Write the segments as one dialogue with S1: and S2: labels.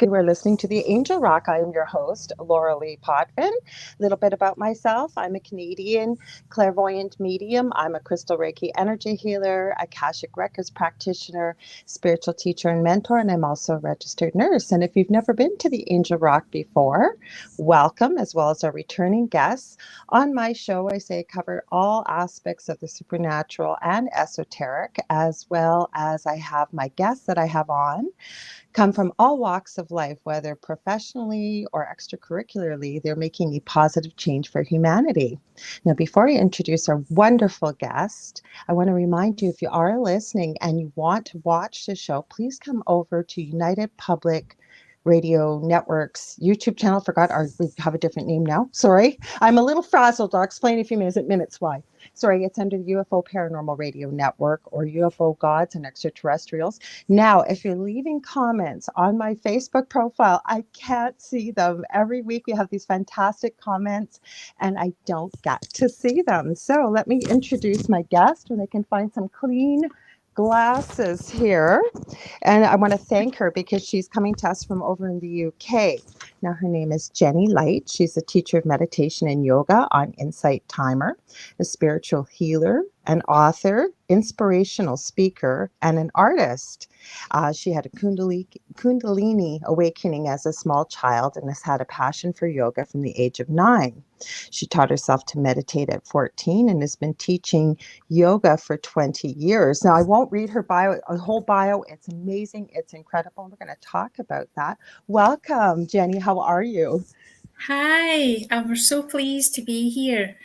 S1: You are listening to the Angel Rock. I am your host, Lorilei Potvin. A little bit about myself. I'm a Canadian clairvoyant medium. I'm a crystal Reiki energy healer, Akashic Records practitioner, spiritual teacher and mentor, and I'm also a registered nurse. And if you've never been to the Angel Rock before, welcome, as well as our returning guests. On my show, I say I cover all aspects of the supernatural and esoteric, as well as I have my guests that I have on come from all walks of life, whether professionally or extracurricularly. They're making a positive change for humanity. Now, before I introduce our wonderful guest, I want to remind you, if you are listening and you want to watch the show, please come over to United Public Radio Network's YouTube channel. Forgot we have a different name now. Sorry. I'm a little frazzled. I'll explain in a few minutes why. Sorry, it's under the UFO Paranormal Radio Network, or UFO Gods and Extraterrestrials. Now, if you're leaving comments on my Facebook profile, I can't see them. Every week we have these fantastic comments and I don't get to see them. So let me introduce my guest when I can find some clean glasses here. And I want to thank her because she's coming to us from over in the UK. Now, her name is Jenny Light. She's a teacher of meditation and yoga on Insight Timer, a spiritual healer, an author, inspirational speaker, and an artist. She had a Kundalini awakening as a small child and has had a passion for yoga from the age of 9. She taught herself to meditate at 14 and has been teaching yoga for 20 years. Now, I won't read her whole bio. It's amazing. It's incredible. We're going to talk about that. Welcome, Jenny. How are you?
S2: Hi, I'm so pleased to be here.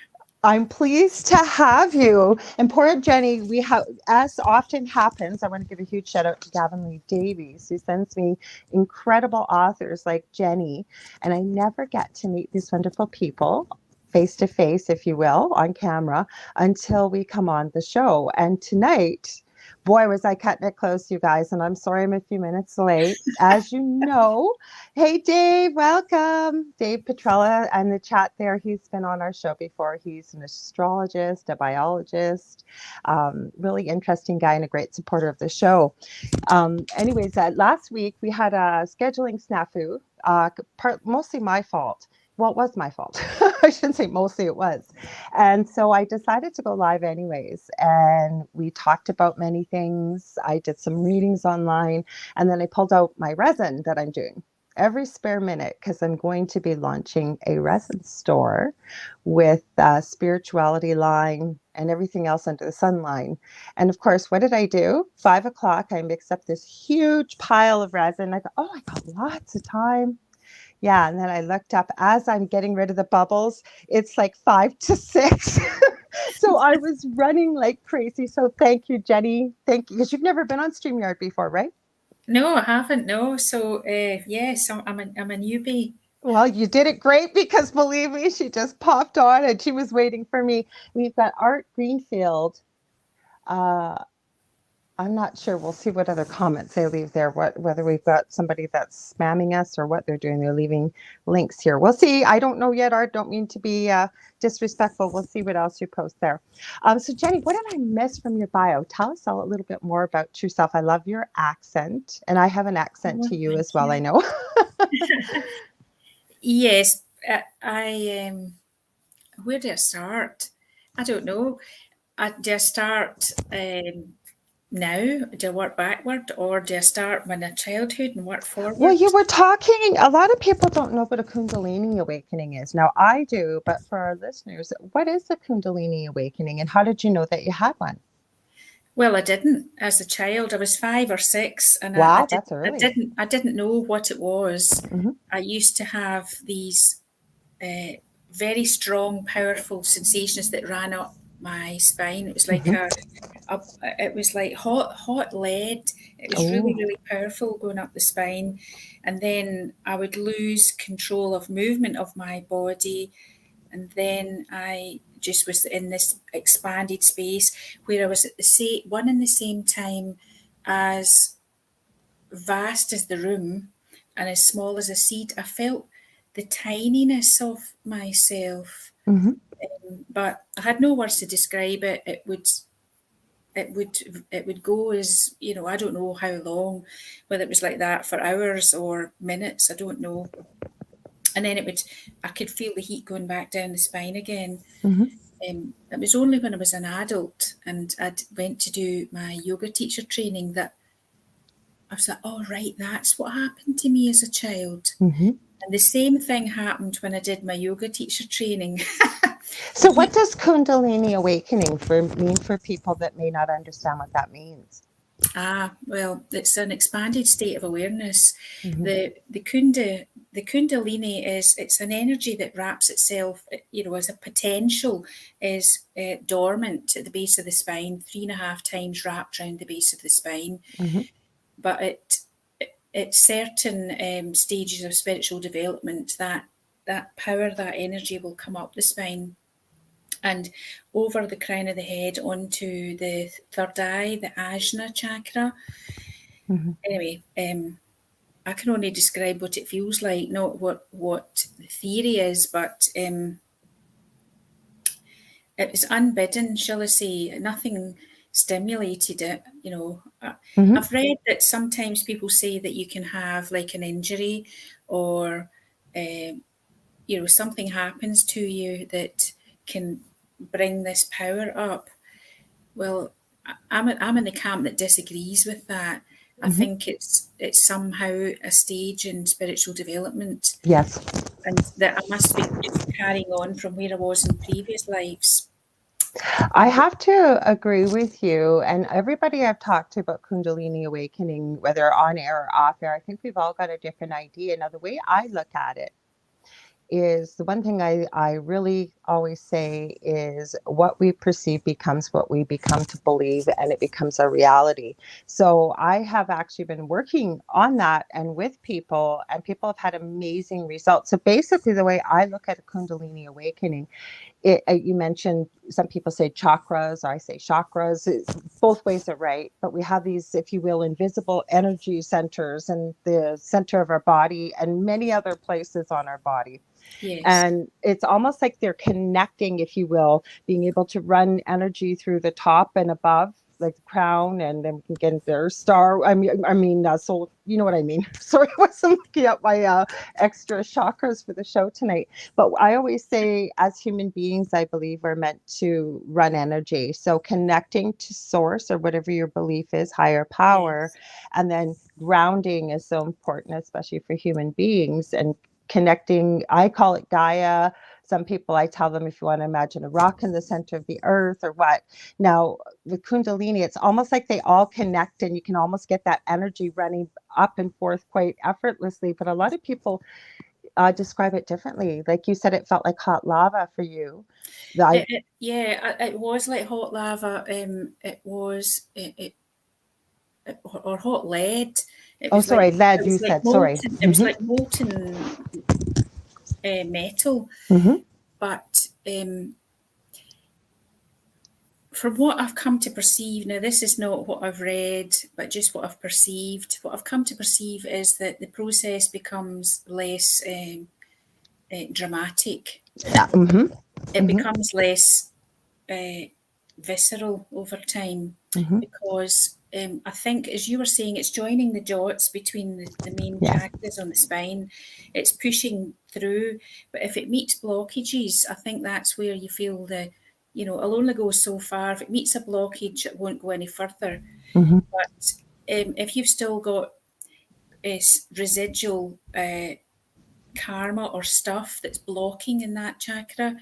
S1: I'm pleased to have you. And poor Jenny, we have, as often happens, I want to give a huge shout out to Gavin Lee Davies, who sends me incredible authors like Jenny. And I never get to meet these wonderful people face to face, if you will, on camera until we come on the show. And tonight, boy, was I cutting it close, you guys. And I'm sorry I'm a few minutes late. As you know, hey, Dave, welcome. Dave Petrella and the chat there. He's been on our show before. He's an astrologist, a biologist, really interesting guy and a great supporter of the show. Anyways, last week we had a scheduling snafu, mostly my fault. Well, it was my fault. I shouldn't say mostly, it was. And so I decided to go live anyways. And we talked about many things. I did some readings online. And then I pulled out my resin that I'm doing every spare minute because I'm going to be launching a resin store with a spirituality line and everything else under the sun line. And of course, what did I do? 5 o'clock, I mixed up this huge pile of resin. I thought, oh, I got lots of time. Yeah, and then I looked up as I'm getting rid of the bubbles, it's like 5 to 6. So I was running like crazy. So thank you, Jenny. Thank you. Because you've never been on StreamYard before, right?
S2: No, I haven't. No, so yes, I'm a newbie.
S1: Well, you did it great because believe me, she just popped on and she was waiting for me. We've got Art Greenfield. I'm not sure. We'll see what other comments they leave there, whether we've got somebody that's spamming us or what they're doing. They're leaving links here. We'll see. I don't know yet, Art. Don't mean to be disrespectful. We'll see what else you post there. So, Jenny, what did I miss from your bio? Tell us all a little bit more about yourself. I love your accent, and I have an accent to you
S2: Thank
S1: as well,
S2: you.
S1: I know.
S2: Yes, I where do I start? I don't know. Do I start now? Do I work backward, or do I start when a childhood and work
S1: Well,
S2: forward?
S1: you were talking, a lot of people don't know what a Kundalini awakening is. Now, I do, but for our listeners, what is a Kundalini awakening and how did you know that you had one?
S2: Well, I didn't as a child. I was 5 or 6, and
S1: Wow, that's early.
S2: I didn't know what it was.
S1: Hmm.
S2: I used to have these very strong, powerful sensations that ran up my spine. It was like
S1: Hmm.
S2: it was like hot lead. It was really,
S1: Oh,
S2: really powerful going up the spine, and then I would lose control of movement of my body, and then I just was in this expanded space where I was at the one and the same time as vast as the room and as small as a seed. I felt the tininess of myself,
S1: hmm.
S2: but I had no words to describe it. it would go as, you know, I don't know how long, whether it was like that for hours or minutes, I don't know. And then I could feel the heat going back down the spine again. It was only when I was an adult and I'd went to do my yoga teacher training that I was like, oh, right, that's what happened to me as a child. And the same thing happened when I did my yoga teacher training.
S1: So what does Kundalini awakening mean for people that may not understand what that means?
S2: Well, it's an expanded state of awareness. The Kundalini it's an energy that wraps itself, you know, as a potential is dormant at the base of the spine, 3.5 times wrapped around the base of the spine. But at certain stages of spiritual development, that power, that energy will come up the spine and over the crown of the head onto the third eye, the Ajna chakra. Anyway, I can only describe what it feels like, not what the theory is, but it was unbidden, shall I say. Nothing stimulated it, you know. I've read that sometimes people say that you can have like an injury or, you know, something happens to you that can bring this power up. Well, I'm in the camp that disagrees with that. I think it's somehow a stage in spiritual development.
S1: Yes.
S2: And that I must be just carrying on from where I was in previous lives.
S1: I have to agree with you. And everybody I've talked to about Kundalini awakening, whether on air or off air, I think we've all got a different idea. Now, the way I look at it is the one thing I really always say is what we perceive becomes what we become to believe, and it becomes our reality. So I have actually been working on that and with people, and people have had amazing results. So basically, the way I look at a Kundalini awakening, you mentioned some people say chakras, or I say chakras. Both ways are right, but we have these, if you will, invisible energy centers in the center of our body and many other places on our body.
S2: Yes.
S1: And it's almost like they're connecting, if you will, being able to run energy through the top and above, like the crown, and then we can get their star. So you know what I mean. Sorry, I wasn't looking at my extra chakras for the show tonight. But I always say, as human beings, I believe we're meant to run energy. So connecting to source, or whatever your belief is, higher power, and then grounding is so important, especially for human beings, and connecting. I call it Gaia. Some people, I tell them, if you want to imagine a rock in the center of the earth or what. Now, with Kundalini, it's almost like they all connect, and you can almost get that energy running up and forth quite effortlessly. But a lot of people describe it differently. Like you said, it felt like hot lava for you.
S2: It was like hot lava. It was or hot lead. It was
S1: lead.
S2: It
S1: You
S2: was like
S1: said
S2: molten,
S1: sorry.
S2: It was like molten metal. But from what I've come to perceive, now this is not what I've read, but just what I've perceived. What I've come to perceive is that the process becomes less dramatic. It becomes less visceral over time, because I think, as you were saying, it's joining the dots between the main chakras on the spine. It's pushing through, but if it meets blockages, I think that's where you feel it'll only go so far. If it meets a blockage, it won't go any further. But if you've still got residual karma or stuff that's blocking in that chakra,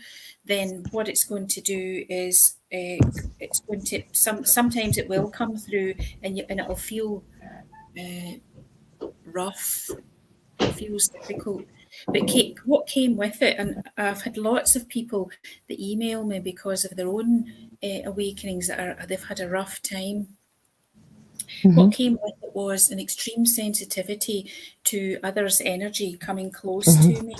S2: then what it's going to do is it's going to sometimes it will come through, and it'll feel rough. It feels difficult. But what came with it, and I've had lots of people that email me because of their own awakenings that they've had a rough time. What came with it was an extreme sensitivity to others' energy coming close to me.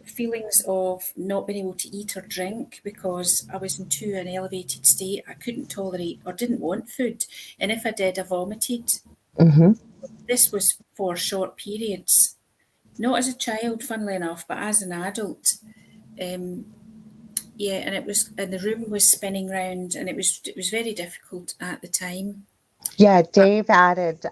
S2: Feelings of not being able to eat or drink because I was into an elevated state. I couldn't tolerate or didn't want food. And if I did, I vomited. This was for short periods. Not as a child, funnily enough, but as an adult. Yeah, and the room was spinning round, and it was very difficult at the time.
S1: Yeah,
S2: But
S1: Dave added,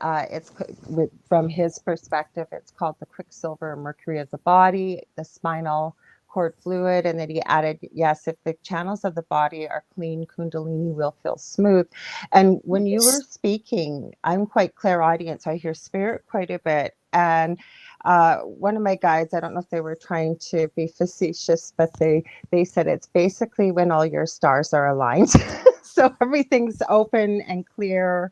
S1: from his perspective, it's called the quicksilver mercury of the body, the spinal cord fluid. And then he added, yes, if the channels of the body are clean, Kundalini will feel smooth. And when you were
S2: yes,
S1: speaking, I'm quite clairaudient, so I hear spirit quite a bit. And one of my guides, I don't know if they were trying to be facetious, but they said it's basically when all your stars are aligned. So everything's open and clear,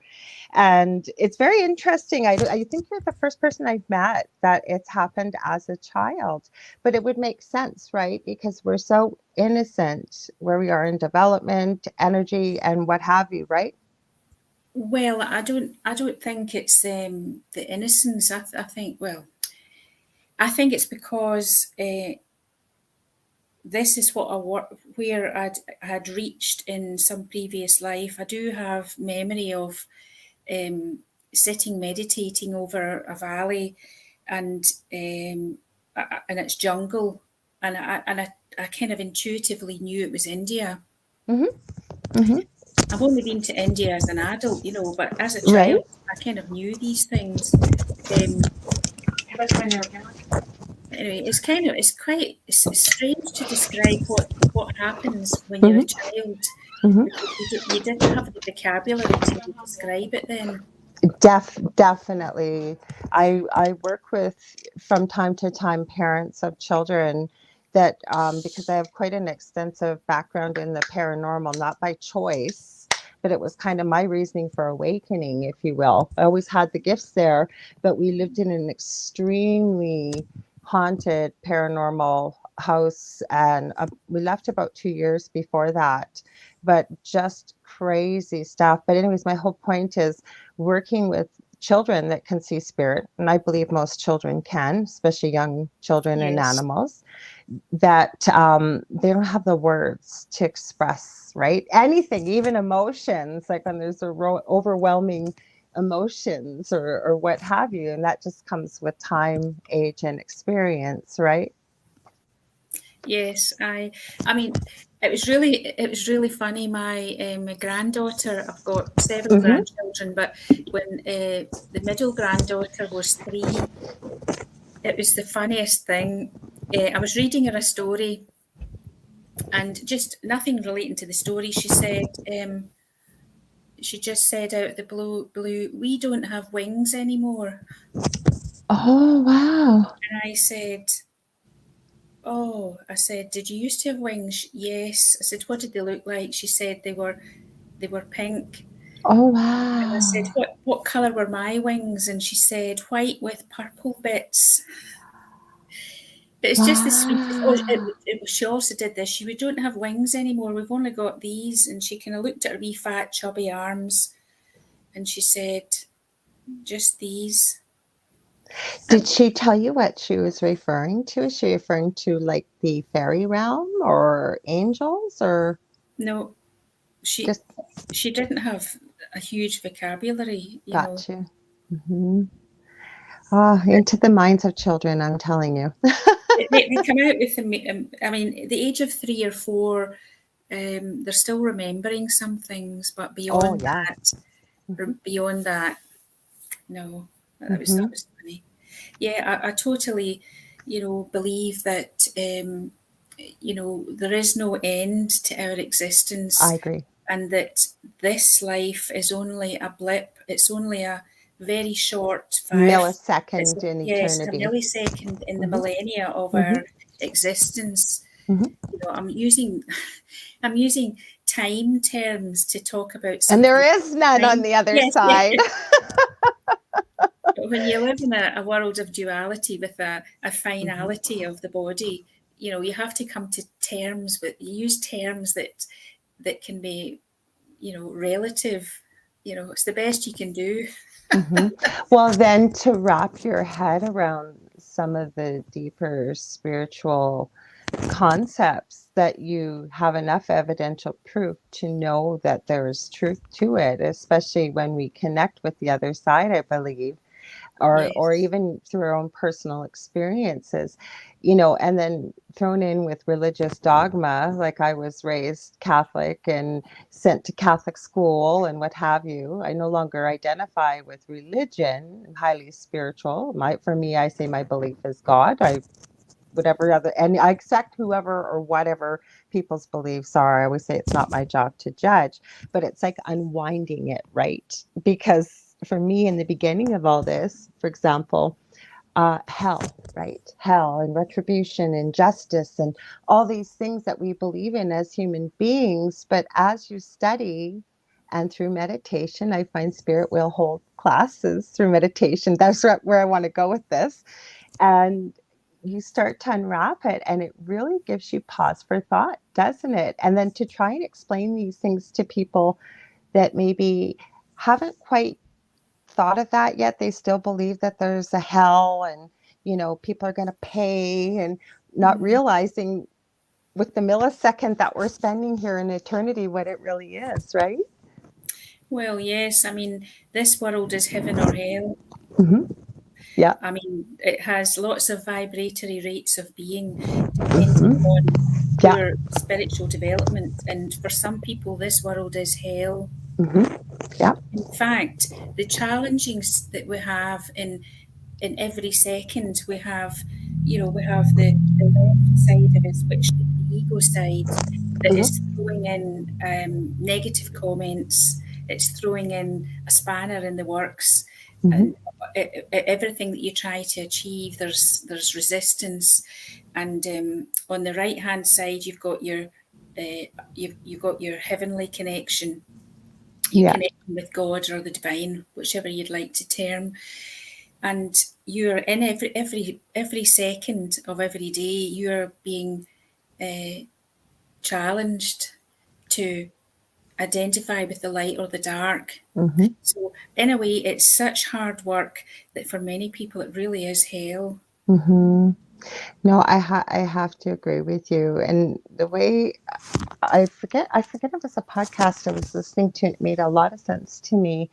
S1: and it's very interesting. I think you're the first person I've met that it's happened as a child, but it would make sense, right? Because we're so innocent where we are in development, energy, and what have you, right?
S2: well, I don't think it's the innocence. I think, well, I think it's because this is what where I had reached in some previous life. I do have memory of um, sitting meditating over a valley, and and it's jungle, and I kind of intuitively knew it was India.
S1: Mm-hmm. Mm-hmm.
S2: I've only been to India as an adult, but as a
S1: Right.
S2: child, I kind of knew these things. Um, anyway, it's strange to describe what happens when you're a
S1: Mm-hmm.
S2: child,
S1: Mm-hmm.
S2: because you didn't have the vocabulary to describe it then.
S1: Definitely. I work with, from time to time, parents of children that, because I have quite an extensive background in the paranormal, not by choice, but it was kind of my reasoning for awakening, if you will. I always had the gifts there, but we lived in an extremely haunted paranormal house, and we left about 2 years before that, but just crazy stuff. But anyways, my whole point is working with children that can see spirit, and I believe most children can, especially young children and
S2: Yes.
S1: animals, that they don't have the words to express, right? Anything, even emotions, like when there's overwhelming emotions, or what have you, and that just comes with time, age, and experience, right?
S2: Yes, I mean, it was really funny. My granddaughter, I've got several
S1: Mm-hmm.
S2: grandchildren, but when the middle granddaughter was 3, it was the funniest thing. I was reading her a story, and just nothing relating to the story. She just said out of the blue, "We don't have wings anymore."
S1: Oh, wow.
S2: And I said, "Oh," I said, "Did you used to have wings?" "Yes." I said, "What did they look like?" She said they were pink.
S1: Oh,
S2: And I said,
S1: wow.
S2: what colour were my wings? And she said, white with purple bits. But it's just the sweetest. Oh,
S1: Wow.
S2: she also did this. We don't have wings anymore. We've only got these. And she kind of looked at her wee fat, chubby arms, and she said, just these.
S1: Did
S2: And
S1: she tell you what she was referring to? Is she referring to like the fairy realm or angels, or
S2: no, she
S1: just
S2: she didn't have a huge vocabulary.
S1: got you? Hmm. Ah, into the minds of children, I'm telling you.
S2: They come out with I mean, the age of 3 or 4, they're still remembering some things, but
S1: Oh, yeah.
S2: beyond that, no, that
S1: Hmm.
S2: was funny. Yeah, I totally, believe that there is no end to our
S1: I
S2: existence,
S1: agree.
S2: and that this life is only a blip. It's only a very short
S1: Millisecond in
S2: yes, a
S1: eternity.
S2: millisecond in the
S1: Hmm.
S2: millennia of
S1: Hmm.
S2: our existence.
S1: Hmm.
S2: I'm using I'm using time terms to talk about
S1: And there
S2: something.
S1: is none on
S2: Time,
S1: the other
S2: yes,
S1: side.
S2: but when you live in a world of duality with a
S1: Hmm.
S2: finality of the body, you have to come to terms with. You use terms that can be, relative. It's the best you can do.
S1: Hmm. Well, then to wrap your head around some of the deeper spiritual concepts, that you have enough evidential proof to know that there is truth to it, especially when we connect with the other side, I believe. or
S2: Yes.
S1: even through our own personal experiences, and then thrown in with religious dogma, like I was raised Catholic and sent to Catholic school and what have you. I no longer identify with religion. I'm highly spiritual. For me, I say my belief is God. Whatever other, and I accept whoever or whatever people's beliefs are. I always say it's not my job to judge, but it's like unwinding it, right? Because for me, in the beginning of all this, for example, hell, right? Hell and retribution and justice and all these things that we believe in as human beings. But as you study and through meditation, I find Spirit will hold classes through meditation. That's where I want to go with this. And you start to unwrap it, and it really gives you pause for thought, doesn't it? And then to try and explain these things to people that maybe haven't quite thought of that yet. They still believe that there's a hell and, people are going to pay, and not
S2: Mm.
S1: realizing with the millisecond that we're spending here in eternity what it really is, right?
S2: Well, yes. I mean, this world is heaven or hell.
S1: Mm-hmm. Yeah.
S2: I mean, it has lots of vibratory rates of being depending
S1: Mm-hmm.
S2: on
S1: Yeah.
S2: your spiritual development. And for some people, this world is hell.
S1: Mm-hmm. Yeah.
S2: In fact, the challenges that we have in every second, we have the left side of us, which is the ego side, that is
S1: Mm-hmm.
S2: throwing in negative comments. It's throwing in a spanner in the works,
S1: Mm-hmm.
S2: and everything that you try to achieve, there's resistance. And on the right hand side, you've got your heavenly connection. You
S1: Yeah.
S2: connect with God or the divine, whichever you'd like to term, and you're in every second of every day. You're being challenged to identify with the light or the dark.
S1: Mm-hmm.
S2: So in a way, it's such hard work that for many people it really is hell.
S1: Mm-hmm. No, I have to agree with you. And the way I forget it was a podcast I was listening to. It made a lot of sense to me.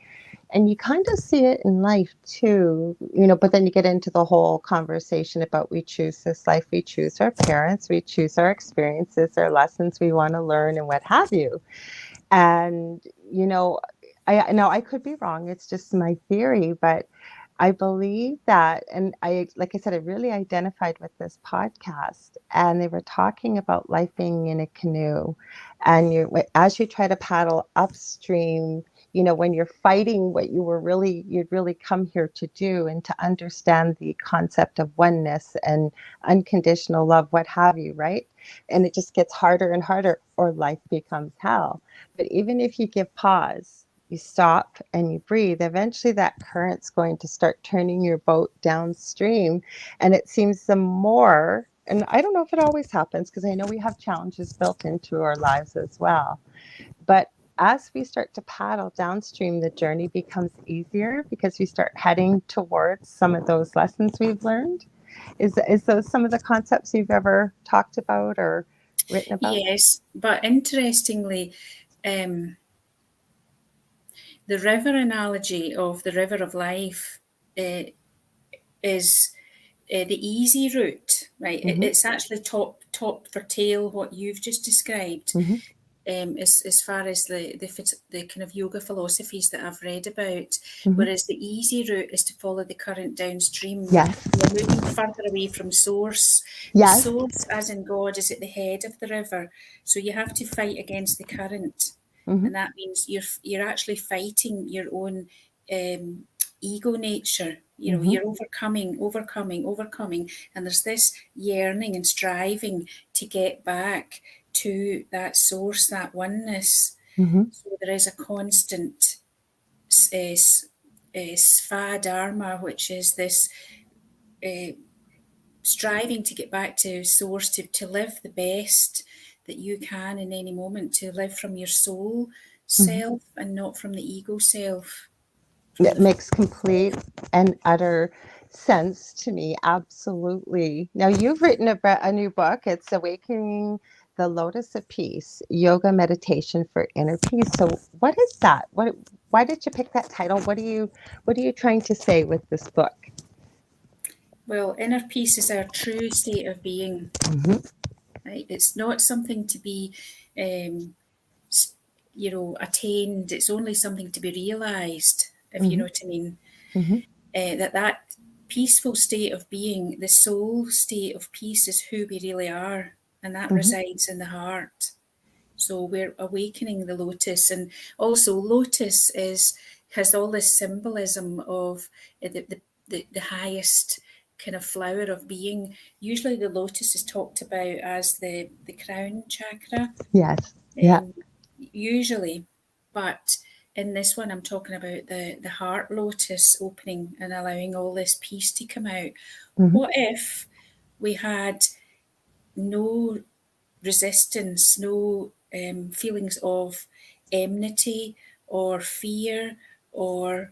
S1: And you kind of see it in life too, but then you get into the whole conversation about we choose this life, we choose our parents, we choose our experiences, our lessons we want to learn, and what have you. And, I know I could be wrong. It's just my theory, but I believe that, and like I said, I really identified with this podcast, and they were talking about life being in a canoe, and as you try to paddle upstream, when you're fighting what you'd really come here to do, and to understand the concept of oneness and unconditional love, what have you, right? And it just gets harder and harder, or life becomes hell. But even if you give pause, you stop and you breathe, eventually that current's going to start turning your boat downstream. And it seems the more, and I don't know if it always happens, because I know we have challenges built into our lives as well. But as we start to paddle downstream, the journey becomes easier because we start heading towards some of those lessons we've learned. Is those some of the concepts you've ever talked about or written about?
S2: Yes, but interestingly, um, the river analogy of the river of life uh, is the easy route, right?
S1: Mm-hmm.
S2: It's actually top for tail what you've just described.
S1: Mm-hmm.
S2: As far as the kind of yoga philosophies that I've read about,
S1: Mm-hmm.
S2: whereas the easy route is to follow the current downstream.
S1: Yes.
S2: You're moving further away from source. The
S1: Yes.
S2: source, as in God, is at the head of the river, so you have to fight against the current,
S1: Mm-hmm.
S2: and that means you're actually fighting your own um, ego nature.
S1: Mm-hmm.
S2: You're overcoming, and there's this yearning and striving to get back to that source, that oneness.
S1: Mm-hmm.
S2: So there is a constant uh, sva dharma, which is this uh, striving to get back to source, to live the best that you can in any moment, to live from your soul
S1: Mm-hmm.
S2: self and not from the ego self, from
S1: It
S2: the
S1: makes complete and utter sense to me. Absolutely. Now, you've written a new book. It's Awakening the Lotus of Peace, Yoga Meditation for Inner Peace. So what is that? why did you pick that title? What are you trying to say with this book?
S2: Well, inner peace is our true state of being.
S1: Mm-hmm.
S2: Right? It's not something to be, um, attained. It's only something to be realised, if you
S1: Mm-hmm.
S2: know what I mean.
S1: Mm-hmm.
S2: That peaceful state of being, the soul state of peace, is who we really are, and that
S1: Mm-hmm.
S2: resides in the heart. So we're awakening the lotus, and also lotus has all this symbolism of the highest kind of flower of being. Usually, the lotus is talked about as the crown chakra,
S1: Yes. Yeah.
S2: usually, but in this one, I'm talking about the heart lotus opening and allowing all this peace to come out.
S1: Mm-hmm.
S2: What if we had no resistance, no feelings of enmity or fear or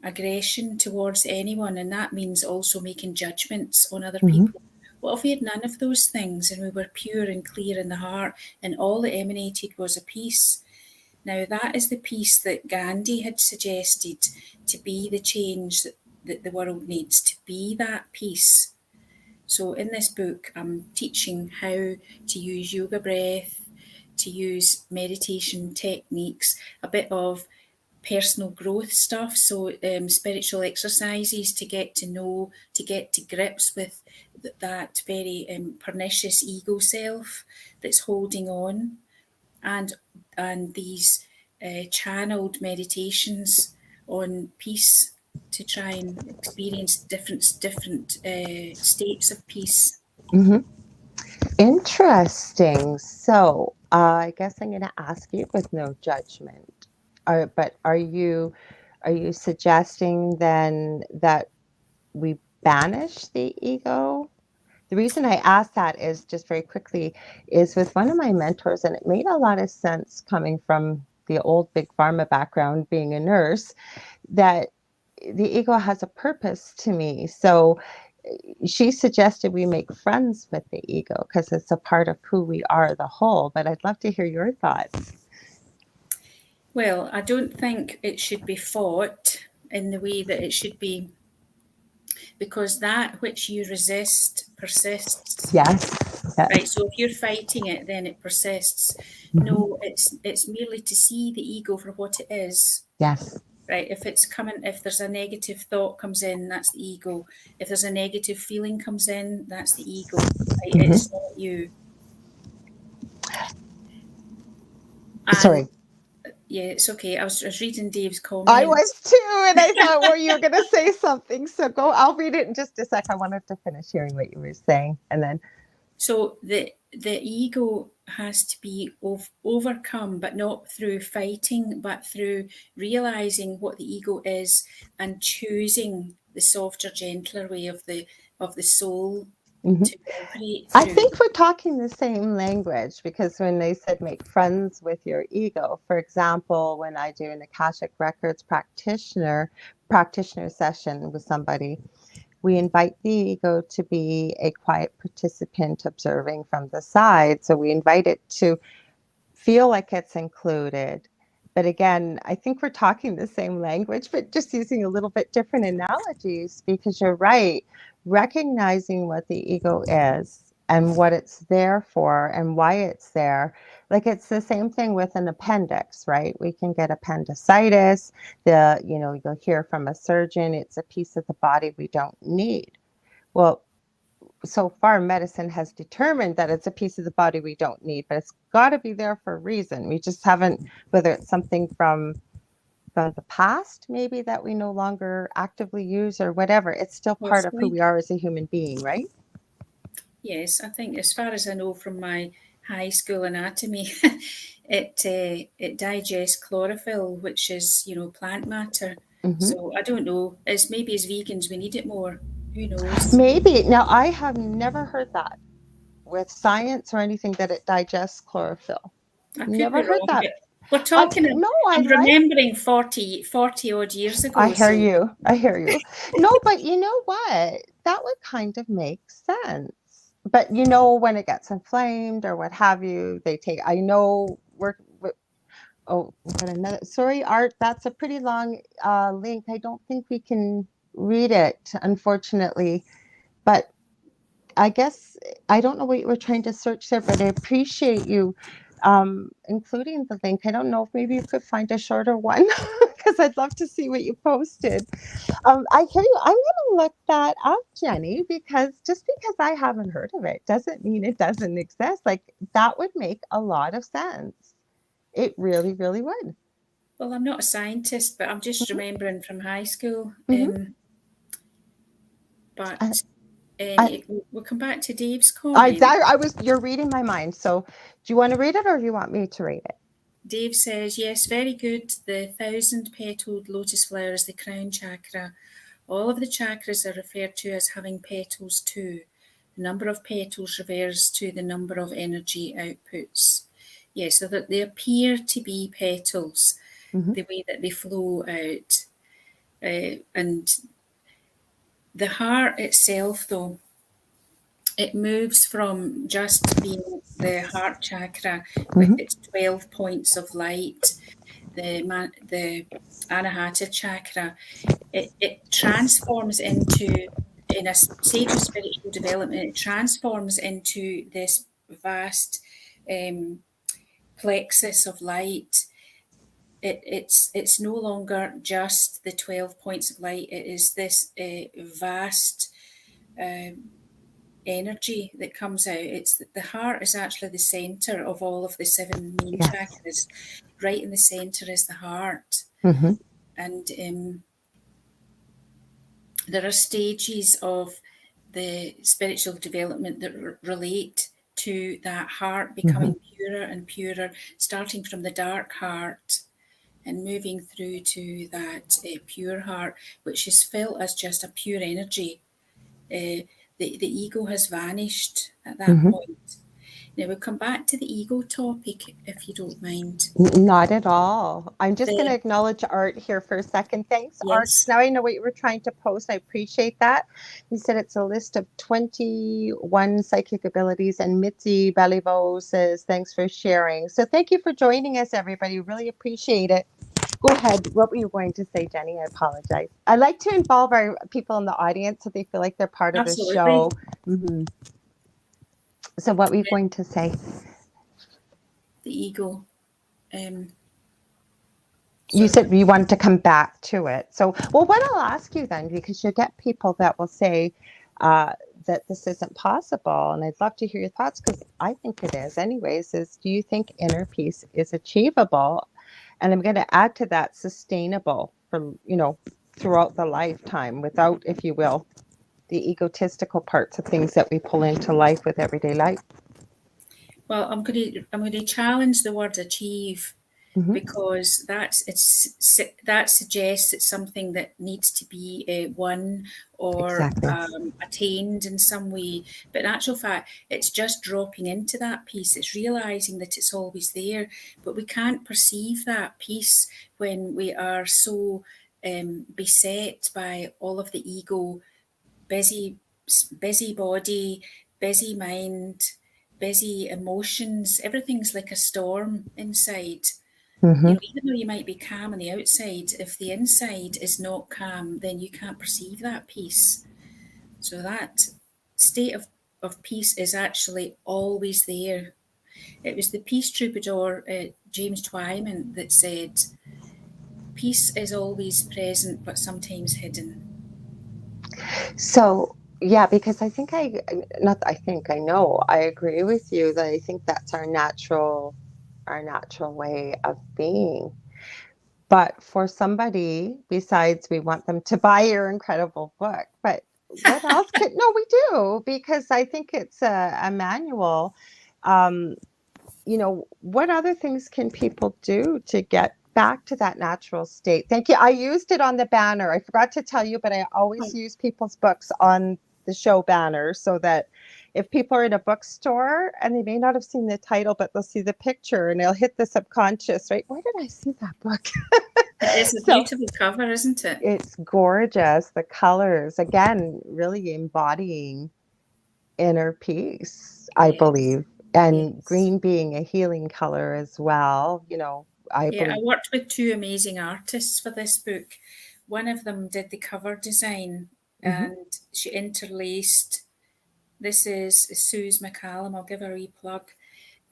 S2: aggression towards anyone? And that means also making judgments on other
S1: Mm-hmm.
S2: people. What if we had none of those things and we were pure and clear in the heart and all that emanated was a peace? Now, that is the peace that Gandhi had suggested to be the change that the world needs, to be that peace. So, in this book, I'm teaching how to use yoga breath, to use meditation techniques, a bit of personal growth stuff. So, spiritual exercises to get to know, to get to grips with that very pernicious ego self that's holding on, and these channeled meditations on peace to try and experience different states of peace.
S1: Mm-hmm. Interesting. So, I guess I'm going to ask you with no judgment. But are you suggesting then that we banish the ego? The reason I ask that is just very quickly is with one of my mentors, and it made a lot of sense coming from the old big pharma background, being a nurse, that the ego has a purpose to me. So she suggested we make friends with the ego because it's a part of who we are, the whole. But I'd love to hear your thoughts.
S2: Well, I don't think it should be fought in the way that it should be, because that which you resist persists.
S1: Yes.
S2: Right,
S1: Yes.
S2: so if you're fighting it, then it persists.
S1: Mm-hmm.
S2: No, it's merely to see the ego for what it is.
S1: Yes.
S2: Right, if there's a negative thought comes in, that's the ego. If there's a negative feeling comes in, that's the ego. Right, it's
S1: Mm-hmm.
S2: not you. And
S1: Sorry.
S2: yeah, it's okay. I was reading Dave's
S1: I
S2: comments.
S1: was too, and I thought, well, you were going to say something. So go, I'll read it in just a sec. I wanted to finish hearing what you were saying. And then,
S2: So the ego has to be overcome, but not through fighting, but through realizing what the ego is and choosing the softer, gentler way of the soul
S1: mhm.
S2: to operate
S1: I
S2: through.
S1: think we're talking the same language because when they said make friends with your ego, for example, when I do an Akashic Records practitioner session with somebody, we invite the ego to be a quiet participant observing from the side. So we invite it to feel like it's included. But again, I think we're talking the same language, but just using a little bit different analogies because you're right. Recognizing what the ego is and what it's there for and why it's there. Like it's the same thing with an appendix, right? We can get appendicitis. You'll hear from a surgeon, it's a piece of the body we don't need. Well, so far medicine has determined that it's a piece of the body we don't need, but it's got to be there for a reason. We just haven't, whether it's something from the past maybe that we no longer actively use or whatever, it's still part of who
S2: Possibly.
S1: we are as a human being, right?
S2: Yes, I think as far as I know from my high school anatomy, it digests chlorophyll, which is plant matter.
S1: Mm-hmm.
S2: So I don't know. It's maybe as vegans we need it more. Who knows?
S1: Maybe. Now I have never heard that with science or anything that it digests chlorophyll.
S2: I could
S1: Never
S2: be
S1: heard
S2: wrong,
S1: that.
S2: but we're talking.
S1: No, I
S2: I'm
S1: like.
S2: remembering 40 odd years
S1: I
S2: ago.
S1: hear
S2: So
S1: you. I hear you. No, but you know what? That would kind of make sense. But when it gets inflamed or what have you, they take. I know Oh, but another. Sorry, Art. That's a pretty long link. I don't think we can read it, unfortunately. But I guess I don't know what you were trying to search there, but I appreciate you including the link. I don't know if maybe you could find a shorter one because I'd love to see what you posted. I hear you. I'm going to look that up, Jenny, because just because I haven't heard of it doesn't mean it doesn't exist. Like that would make a lot of sense. It really, really would.
S2: Well, I'm not a scientist, but I'm just
S1: Mhm,
S2: remembering from high school.
S1: mhm.
S2: But
S1: I, I,
S2: we'll come back to Dave's comment.
S1: you're reading my mind. So do you want to read it or do you want me to read it?
S2: Dave says, yes, very good. The 1,000-petaled lotus flower is the crown chakra. All of the chakras are referred to as having petals too. The number of petals refers to the number of energy outputs. Yes, so that they appear to be petals,
S1: Hmm.
S2: the way that they flow out. And the heart itself, though, it moves from just being the heart chakra with
S1: Hmm.
S2: its 12 points of light, the Anahata chakra. It transforms into, in a stage of spiritual development, it transforms into this vast um, plexus of light. It's no longer just the 12 points of light. It is this vast energy that comes out. It's the heart is actually the center of all of the seven main
S1: Yes.
S2: chakras. Right in the center is the heart,
S1: Hmm.
S2: and there are stages of the spiritual development that relate to that heart
S1: Hmm.
S2: becoming purer and purer, starting from the dark heart and moving through to that pure heart, which is felt as just a pure energy. The ego has vanished at that
S1: Hmm.
S2: point. Now we'll come back to the ego topic if you don't mind.
S1: Not at all. I'm just going to
S2: The
S1: acknowledge Art here for a second. Thanks, Art.
S2: yes,
S1: Now I know what you were trying to post. I appreciate that. You said it's a list of 21 psychic abilities, and Mitzi Balivo says, thanks for sharing. So thank you for joining us, everybody. Really appreciate it. Go ahead. What were you going to say, Jenny? I apologize. I like to involve our people in the audience so they feel like they're part of the
S2: absolutely.
S1: show. Hmm. So what were you going to say?
S2: The ego. Um,
S1: You
S2: sorry.
S1: said you wanted to come back to it. So, well, what I'll ask you then, because you get people that will say uh, that this isn't possible, and I'd love to hear your thoughts because I think it is, anyways, is do you think inner peace is achievable? And I'm going to add to that sustainable for, throughout the lifetime without, if you will, the egotistical parts of things that we pull into life with everyday life.
S2: Well, I'm going to challenge the word achieve
S1: Hmm.
S2: because that suggests it's something that needs to be won or
S1: Exactly.
S2: attained in some way. But in actual fact, it's just dropping into that peace. It's realizing that it's always there, but we can't perceive that peace when we are so beset by all of the ego, busy, busy body, busy mind, busy emotions. Everything's like a storm inside. You
S1: Hmm.
S2: know, even though you might be calm on the outside, if the inside is not calm, then you can't perceive that peace. So that state of peace is actually always there. It was the peace troubadour James Twyman that said, "Peace is always present, but sometimes hidden."
S1: So, yeah, because not I think I know, I agree with you that I think that's our natural way of being. But for somebody, besides we want them to buy your incredible book, but what else could, no, we do, because I think it's a manual. Um, what other things can people do to get back to that natural state? Thank you. I used it on the banner. I forgot to tell you, but I always use people's books on the show banner so that if people are in a bookstore and they may not have seen the title, but they'll see the picture and they'll hit the subconscious, right? Where did I see that book?
S2: It's a
S1: So
S2: beautiful cover, isn't it?
S1: it's gorgeous. The colors, again, really embodying inner peace, I
S2: Yes,
S1: believe. And
S2: yes,
S1: green being a healing color as well, I
S2: Yeah, I
S1: believe.
S2: worked with two amazing artists for this book. One of them did the cover design
S1: Hmm.
S2: and she interlaced. This is Suze McCallum. I'll give her a wee plug.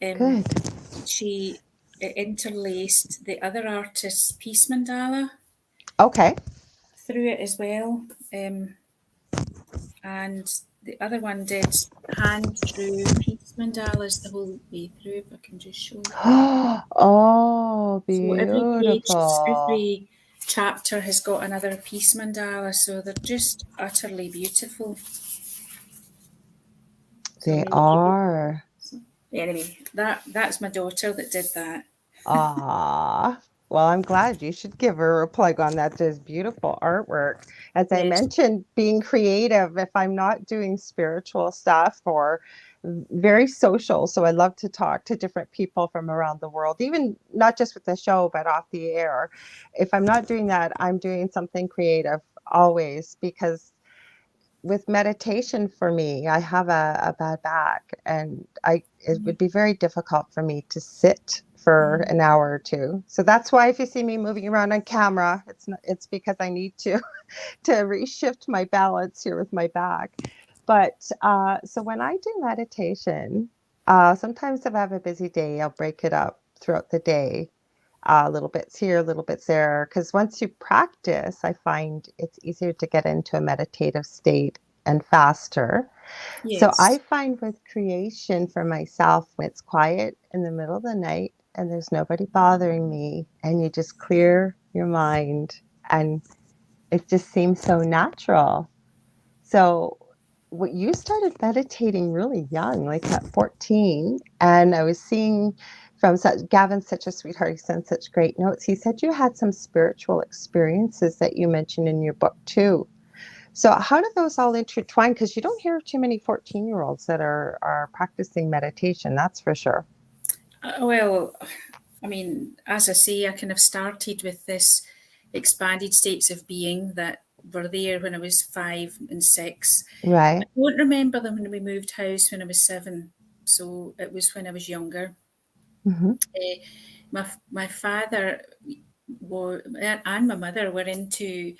S2: Um,
S1: Good.
S2: she interlaced the other artist's piece mandala
S1: Okay.
S2: through it as well. And the other one did hand drew piece mandalas the whole way through. If I can just show.
S1: Oh,
S2: So every page,
S1: beautiful.
S2: every chapter has got another piece mandala. So they're just utterly beautiful. So
S1: They
S2: maybe keep it.
S1: are.
S2: Anyway, that's my daughter that did that.
S1: Ah, well, I'm glad. You should give her a plug on that. There's beautiful artwork. As I
S2: Yes.
S1: mentioned, being creative, if I'm not doing spiritual stuff or very social, so I love to talk to different people from around the world, even not just with the show, but off the air. If I'm not doing that, I'm doing something creative always, because with meditation for me, I have a bad back, and it would be very difficult for me to sit for
S2: Mm.
S1: an hour or two. So that's why if you see me moving around on camera, it's because I need to to reshift my balance here with my back. But so when I do meditation, sometimes if I have a busy day, I'll break it up throughout the day, little bits here, little bits there. Because once you practice, I find it's easier to get into a meditative state and faster. So I
S2: Yes.
S1: find with creation for myself, when it's quiet in the middle of the night and there's nobody bothering me, and you just clear your mind, and it just seems so natural. So what you started meditating really young, like at 14, and I was seeing from such Gavin's such a sweetheart, he sent such great notes. He said you had some spiritual experiences that you mentioned in your book too. So how do those all intertwine? Because you don't hear too many 14-year-olds that are practicing meditation, that's for sure.
S2: Well, I mean, as I say, I kind of started with this expanded states of being that were there when I was 5 and 6. I
S1: Right.
S2: don't remember them when we moved house when I was 7, so it was when I was younger.
S1: Hmm.
S2: Uh, my father and my mother were into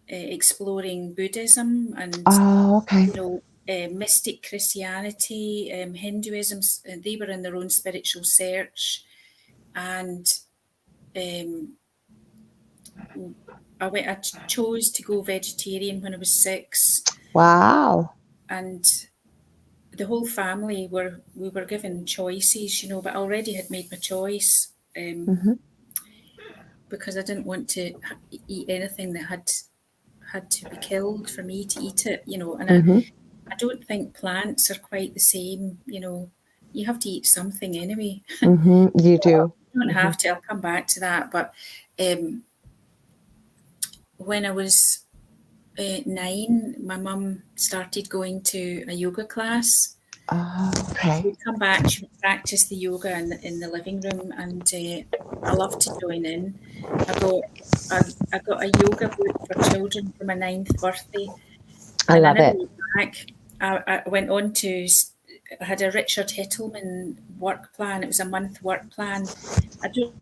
S2: exploring Buddhism and
S1: Oh, okay.
S2: mystic Christianity, Hinduism. They were in their own spiritual search, and um, I chose to go vegetarian when I was 6,
S1: Wow.
S2: and the whole family we were given choices, but I already had made my choice,
S1: Hmm.
S2: because I didn't want to eat anything that had to be killed for me to eat it, and
S1: Hmm.
S2: I don't think plants are quite the same, you have to eat something anyway.
S1: Hmm. You do.
S2: You don't
S1: Hmm.
S2: have to, I'll come back to that, but um, when I was 9, my mum started going to a yoga class.
S1: Oh,
S2: She
S1: okay.
S2: would come back, she would practice the yoga in the living room, and I loved to join in. I got I got a yoga book for children for my 9th birthday,
S1: I
S2: and I
S1: love
S2: never
S1: it.
S2: went back. I went on to, I had a Richard Hettleman work plan. It was a month work plan. I don't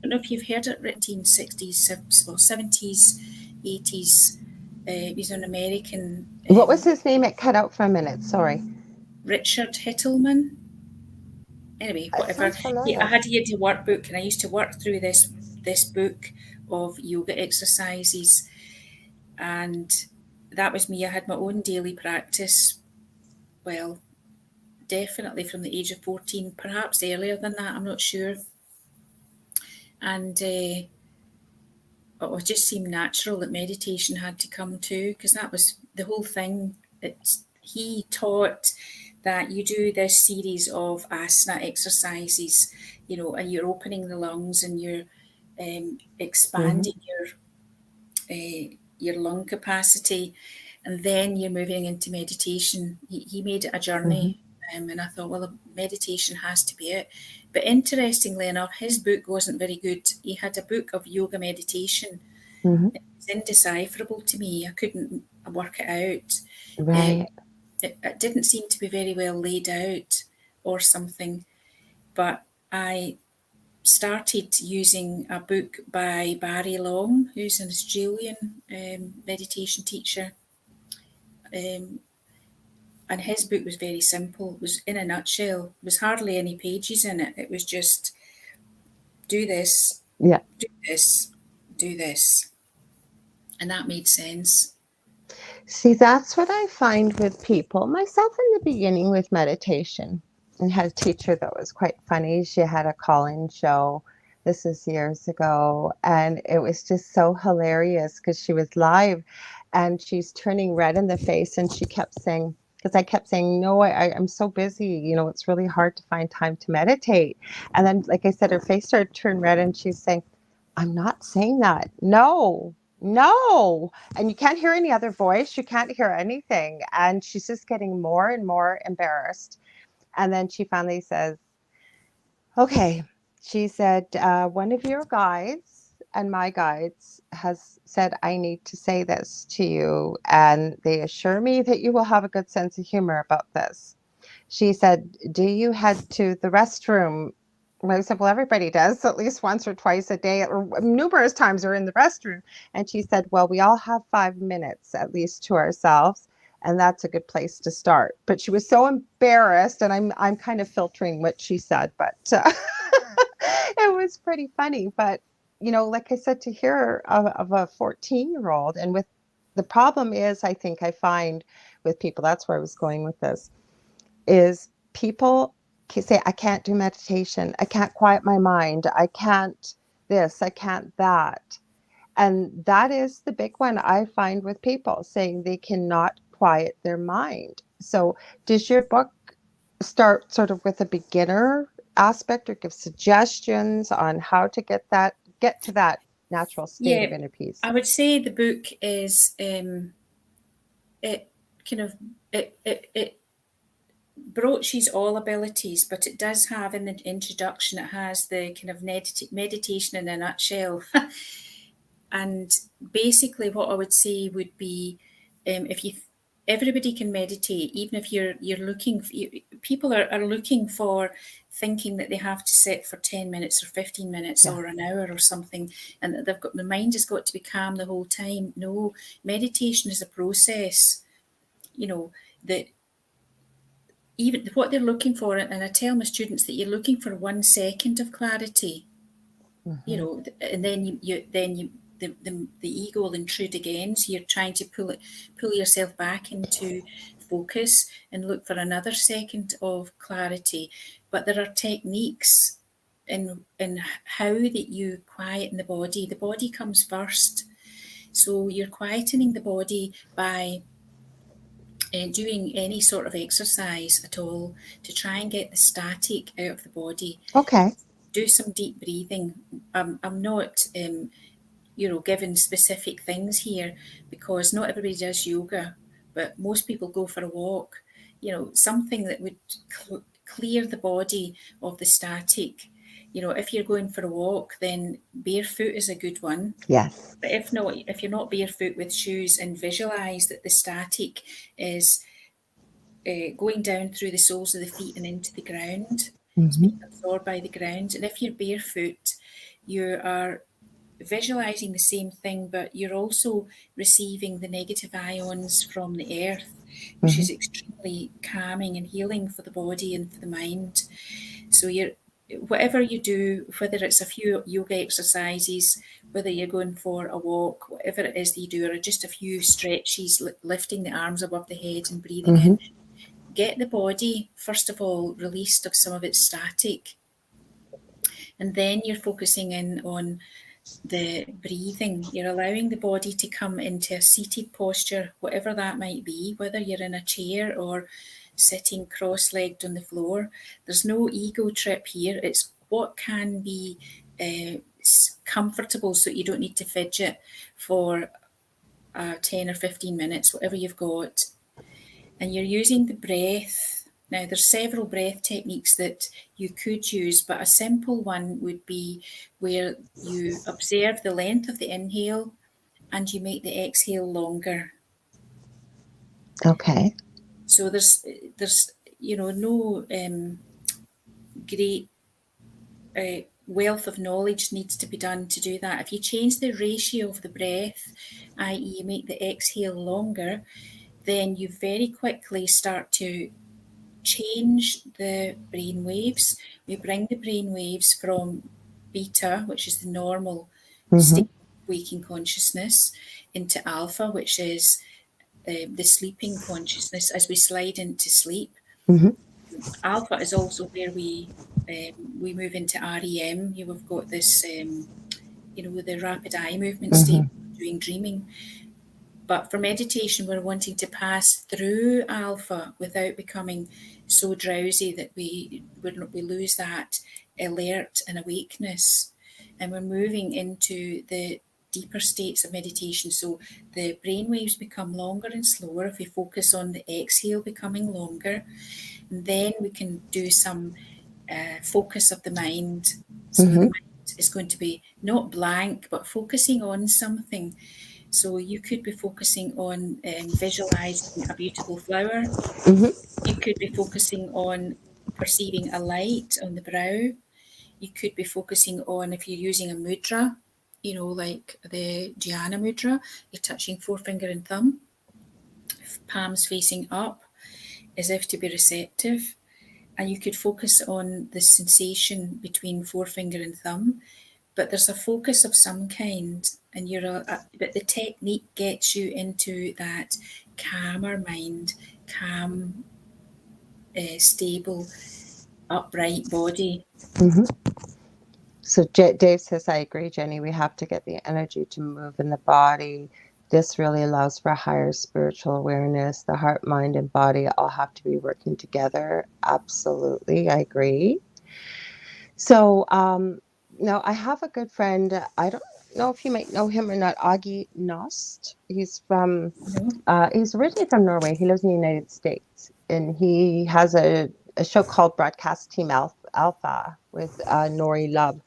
S2: know if you've heard it, written 60s, well, 70s, 80s. He's an American,
S1: What was his name? It cut out for a minute. Sorry.
S2: Richard Hettleman. Anyway,
S1: It
S2: whatever.
S1: sounds
S2: I
S1: familiar.
S2: had to get a workbook, and I used to work through this book of yoga exercises, and that was me. I had my own daily practice. Well, definitely from the age of 14, perhaps earlier than that. I'm not sure, and it just seemed natural that meditation had to come too, because that was the whole thing. He taught that you do this series of asana exercises, and you're opening the lungs and you're
S1: Hmm.
S2: expanding your lung capacity, and then you're moving into meditation. He made it a
S1: Hmm.
S2: journey, and I thought, well, meditation has to be it. But interestingly enough, his book wasn't very good. He had a book of yoga meditation.
S1: Hmm.
S2: It was indecipherable to me. I couldn't work it out.
S1: Right.
S2: It didn't seem to be very well laid out or something. But I started using a book by Barry Long, who's an Australian meditation teacher. And his book was very simple. It was in a nutshell. There was hardly any pages in it. It was just do this,
S1: Yeah.
S2: do this, do this. And that made sense.
S1: See, that's what I find with people. Myself in the beginning with meditation, and had a teacher that was quite funny. She had a call-in show. This is years ago, and it was just so hilarious because she was live, and she's turning red in the face, and she kept saying, because I kept saying, no, I'm so busy. You know, it's really hard to find time to meditate. And then, like I said, her face started to turn red, and she's saying, I'm not saying that. No, no. And you can't hear any other voice. You can't hear anything. And she's just getting more and more embarrassed. And then she finally says, okay. She said, one of your guides and my guides has said, I need to say this to you. And they assure me that you will have a good sense of humor about this. She said, do you head to the restroom? I said, well, everybody does at least once or twice a day, or numerous times are in the restroom. And she said, well, we all have 5 minutes at least to ourselves. And that's a good place to start. But she was so embarrassed, and I'm kind of filtering what she said, but it was pretty funny. But, you know, like I said, to hear of a 14-year-old, and with the problem is, I think I find with people, that's where I was going with this, is people say, I can't do meditation. I can't quiet my mind. I can't this. I can't that. And that is the big one I find with people, saying they cannot quiet their mind. So does your book start sort of with a beginner aspect, or give suggestions on how to get to that natural state
S2: Yeah,
S1: of inner peace?
S2: I would say the book is it kind of it broaches all abilities, but it does have in the introduction, it has the kind of meditation in a nutshell. And basically, what I would say would be, if you everybody can meditate, even if you're looking for, people are looking for, thinking that they have to sit for 10 minutes or 15 minutes
S1: Yeah.
S2: or an hour or something, and that they've got, the mind has got to be calm the whole time. No, meditation is a process, you know, that even what they're looking for, and I tell my students that you're looking for 1 second of clarity, you
S1: Mm-hmm.
S2: know, and then the ego will intrude again. So you're trying to pull yourself back into focus and look for another second of clarity. But there are techniques in how that you quieten the body. The body comes first. So you're quietening the body by doing any sort of exercise at all to try and get the static out of the body.
S1: Okay.
S2: Do some deep breathing. I'm not, given specific things here, because not everybody does yoga, but most people go for a walk. You know, something that would clear the body of the static. You know, if you're going for a walk, then barefoot is a good one.
S1: Yes.
S2: But if not, if you're not barefoot with shoes, and visualize that the static is going down through the soles of the feet and into the ground. It's being
S1: Mm-hmm.
S2: absorbed by the ground. And if you're barefoot, you are visualizing the same thing, but you're also receiving the negative ions from the earth, which
S1: Mm-hmm.
S2: is extremely calming and healing for the body and for the mind. So you're, whatever you do, whether it's a few yoga exercises, whether you're going for a walk, whatever it is that you do, or just a few stretches, lifting the arms above the head and breathing
S1: Mm-hmm.
S2: in, get the body, first of all, released of some of its static. And then you're focusing in on the breathing. You're allowing the body to come into a seated posture, whatever that might be, whether you're in a chair or sitting cross-legged on the floor. There's no ego trip here. It's what can be comfortable, so you don't need to fidget for 10 or 15 minutes, whatever you've got. And you're using the breath. Now, there's several breath techniques that you could use, but a simple one would be where you observe the length of the inhale and you make the exhale longer.
S1: Okay.
S2: So there's no great wealth of knowledge needs to be done to do that. If you change the ratio of the breath, i.e., you make the exhale longer, then you very quickly start to change the brain waves. We bring the brain waves from beta, which is the normal state of waking consciousness, into alpha, which is the sleeping consciousness as we slide into sleep. Alpha is also where we move into REM. You've got this, the rapid eye movement state doing dreaming. But for meditation, we're wanting to pass through alpha without becoming so drowsy that we lose that alert and awakeness. And we're moving into the deeper states of meditation. So the brain waves become longer and slower if we focus on the exhale becoming longer. And then we can do some focus of the mind. So the mind is going to be not blank, but focusing on something. So you could be focusing on visualizing a beautiful flower. You could be focusing on perceiving a light on the brow. You could be focusing on, if you're using a mudra, like the Jhana mudra, you're touching forefinger and thumb, palms facing up, as if to be receptive. And you could focus on the sensation between forefinger and thumb, but there's a focus of some kind, and but the technique gets you into that calmer mind, calm, stable, upright body.
S1: So Dave says, I agree, Jenny. We have to get the energy to move in the body. This really allows for higher spiritual awareness. The heart, mind, and body all have to be working together. Absolutely, I agree. So now I have a good friend. I don't know if you might know him or not, Augie Nost. He's originally from Norway. He lives in the United States, and he has a show called Broadcast Team Alpha with Nori Love.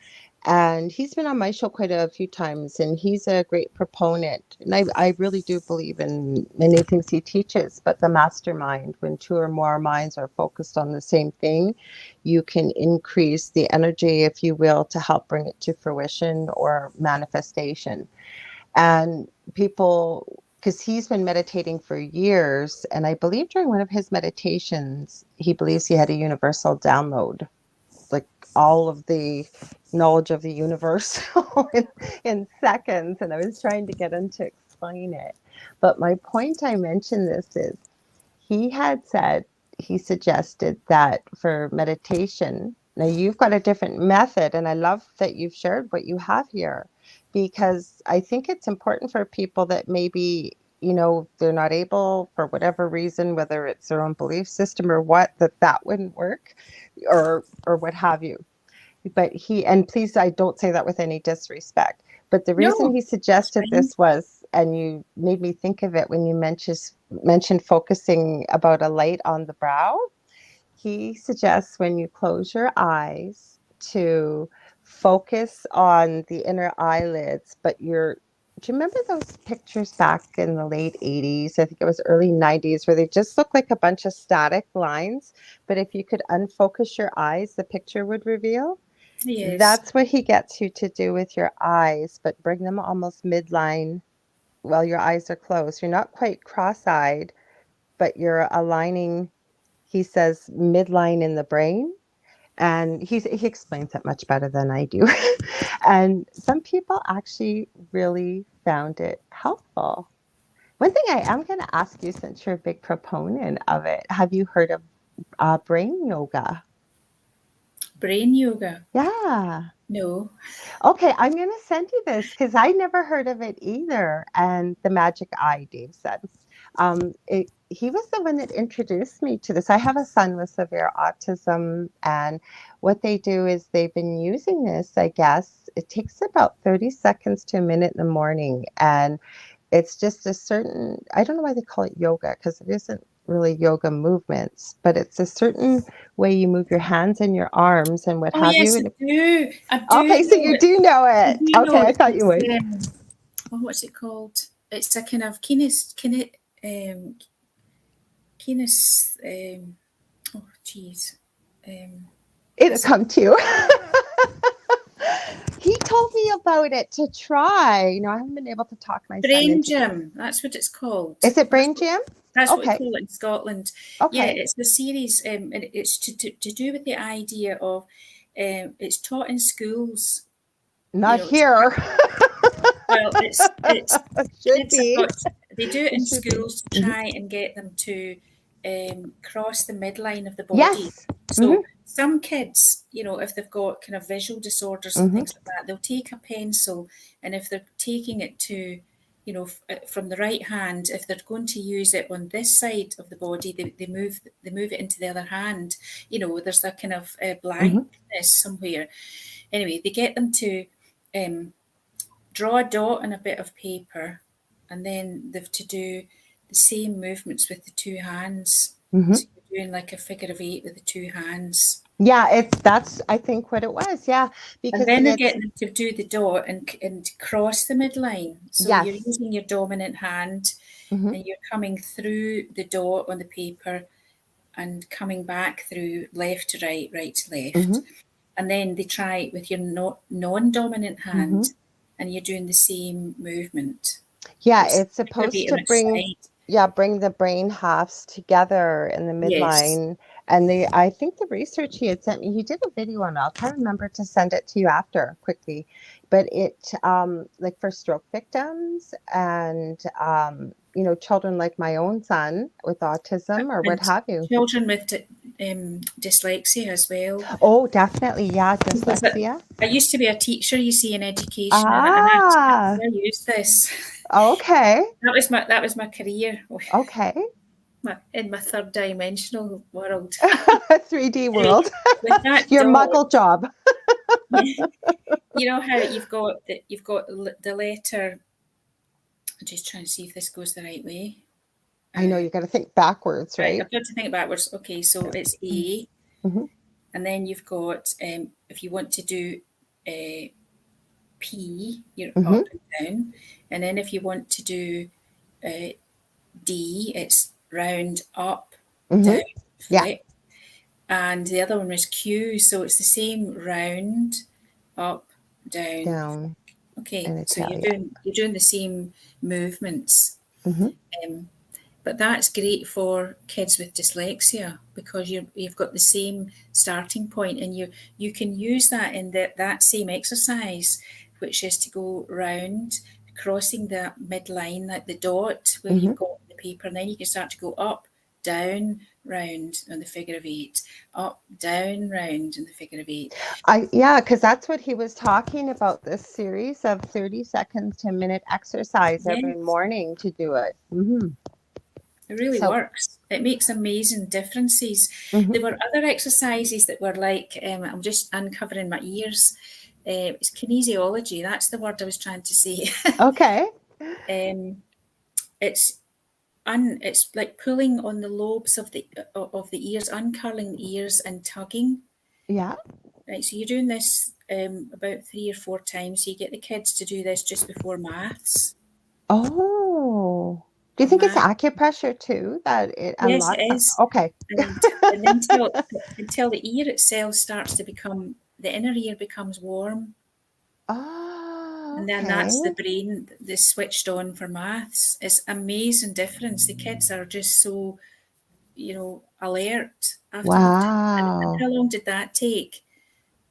S1: And he's been on my show quite a few times, and he's a great proponent. And I really do believe in many things he teaches, but the mastermind, when two or more minds are focused on the same thing, you can increase the energy, if you will, to help bring it to fruition or manifestation. And people, because he's been meditating for years, and I believe during one of his meditations, he believes he had a universal download, like all of the knowledge of the universe in seconds. And I was trying to get him to explain it. But my point I mentioned this is he suggested that for meditation, now you've got a different method, and I love that you've shared what you have here, because I think it's important for people that maybe, they're not able for whatever reason, whether it's their own belief system or what, that wouldn't work or what have you. But and please, I don't say that with any disrespect, but the reason he suggested this was, and you made me think of it when you mentioned focusing about a light on the brow. He suggests when you close your eyes to focus on the inner eyelids, but do you remember those pictures back in the late 80s? I think it was early 90s, where they just looked like a bunch of static lines. But if you could unfocus your eyes, the picture would reveal.
S2: Yes.
S1: That's what he gets you to do with your eyes, but bring them almost midline while your eyes are closed. You're not quite cross-eyed, but you're aligning, he says, midline in the brain. And he explains it much better than I do. And some people actually really found it helpful. One thing I am going to ask you, since you're a big proponent of it, have you heard of brain yoga?
S2: Brain yoga?
S1: Yeah.
S2: No.
S1: Okay, I'm going to send you this because I never heard of it either. And the magic eye, Dave said. He was the one that introduced me to this. I have a son with severe autism, and what they do is they've been using this, I guess. It takes about 30 seconds to a minute in the morning, and it's just a certain, I don't know why they call it yoga, because it isn't really yoga movements, but it's a certain way you move your hands and your arms and what have
S2: yes,
S1: you.
S2: I do.
S1: Okay, so you do know it. Okay, I thought you would.
S2: What's it called? It's a kind of oh geez.
S1: It'll come to you. he told me about it to try. You know, I haven't been able to talk my son
S2: Brain
S1: into.
S2: gym, that's what it's called.
S1: Is it brain gym?
S2: That's what we
S1: Okay.
S2: call it in Scotland. Yeah,
S1: Okay.
S2: it's the series, and it's to do with the idea of it's taught in schools. You
S1: Not
S2: know,
S1: here.
S2: well, it's
S1: Should
S2: kids have
S1: be.
S2: got they do it
S1: It
S2: in
S1: should be.
S2: schools to
S1: Hmm.
S2: try and get them to cross the midline of the body.
S1: Yes. Hmm.
S2: So some kids, you know, if they've got kind of visual disorders and
S1: Hmm.
S2: things like that, they'll take a pencil, and if they're taking it to, you know, from the right hand, if they're going to use it on this side of the body, they move it into the other hand. You know, there's that kind of
S1: Hmm.
S2: blankness somewhere. Anyway, they get them to um, draw a dot on a bit of paper, and then they've to do the same movements with the two hands.
S1: Hmm.
S2: So you're doing like a figure of eight with the two hands.
S1: Yeah, that's I think what it was. Yeah,
S2: And
S1: because
S2: then
S1: and
S2: they're
S1: it's
S2: getting them to do the dot and cross the midline. So you're
S1: yes.
S2: using your dominant hand
S1: Hmm.
S2: and you're coming through the dot on the paper and coming back through left to right, right to
S1: Hmm.
S2: left. And then they try it with your non-dominant
S1: Hmm.
S2: hand, and you're doing the same movement.
S1: Yeah,
S2: It's
S1: it's
S2: going to be
S1: supposed
S2: on
S1: to
S2: its
S1: bring,
S2: side.
S1: yeah, bring the brain halves together in the
S2: Yes.
S1: midline. And I think the research he had sent me, he did a video on it. I'll try to remember to send it to you after quickly. But it, like for stroke victims and, you know, children like my own son with autism or what
S2: And
S1: have you.
S2: children with dyslexia as well.
S1: Oh, definitely. Yeah,
S2: Because
S1: dyslexia.
S2: I used to be a teacher, you see, in education, and
S1: Ah,
S2: I used this.
S1: okay.
S2: That was my career
S1: Okay.
S2: in my third dimensional world.
S1: 3D
S2: Anyway,
S1: world.
S2: with that
S1: Your
S2: dot,
S1: muggle job.
S2: you know how you've got the letter. I'm just trying to see if this goes the right way.
S1: I know you got to think backwards,
S2: Right,
S1: right?
S2: I've got to think backwards. Okay, so it's A,
S1: Mm-hmm.
S2: and then you've got if you want to do P, you're
S1: Mm-hmm.
S2: up and down, and then if you want to do uh, D, it's round, up,
S1: Mm-hmm.
S2: down,
S1: Yeah.
S2: flip, and the other one was Q, so it's the same round, up, down.
S1: Down
S2: Okay,
S1: in
S2: so
S1: Italia.
S2: you're doing the same movements.
S1: Mm-hmm.
S2: Um, But that's great for kids with dyslexia because you've got the same starting point, and you can use that in that same exercise, which is to go round, crossing the midline, like the dot where
S1: Mm-hmm.
S2: you've got the paper, and then you can start to go up, down, round on the figure of eight, up, down, round in the figure of eight.
S1: Yeah, because that's what he was talking about, this series of 30 seconds to a minute exercise every
S2: Yes,
S1: morning to do it. Mm-hmm.
S2: it really
S1: So,
S2: works. It makes amazing differences.
S1: mm-hmm.
S2: There were other exercises that were like, I'm just uncovering my ears. It's kinesiology. That's the word I was trying to say.
S1: Okay.
S2: um, it's it's like pulling on the lobes of the ears, uncurling the ears and tugging.
S1: Yeah.
S2: Right. So you're doing this about 3 or 4 times. So you get the kids to do this just before maths.
S1: Oh. Do you
S2: For
S1: think it's
S2: math,
S1: acupressure too that it
S2: yes, it
S1: unlocks them?
S2: is.
S1: Okay.
S2: And until the ear itself starts to become the inner ear becomes warm,
S1: Oh,
S2: and then
S1: okay.
S2: that's the brain that's switched on for maths. It's amazing difference. The kids are just so, you know, alert after. And
S1: Wow.
S2: how long did that take?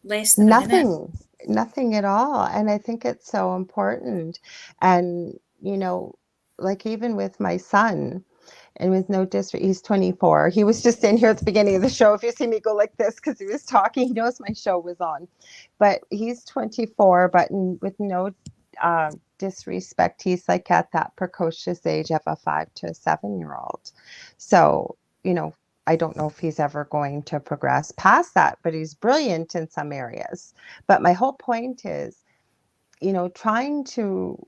S2: Less than a minute.
S1: Nothing, nothing at all. And I think it's so important. And, you know, like even with my son, and with no disrespect, he's 24. He was just in here at the beginning of the show. If you see me go like this, because he was talking, he knows my show was on. But he's 24, but with no disrespect, he's like at that precocious age of a 5 to 7 year old. So, you know, I don't know if he's ever going to progress past that, but he's brilliant in some areas. But my whole point is, you know, trying to,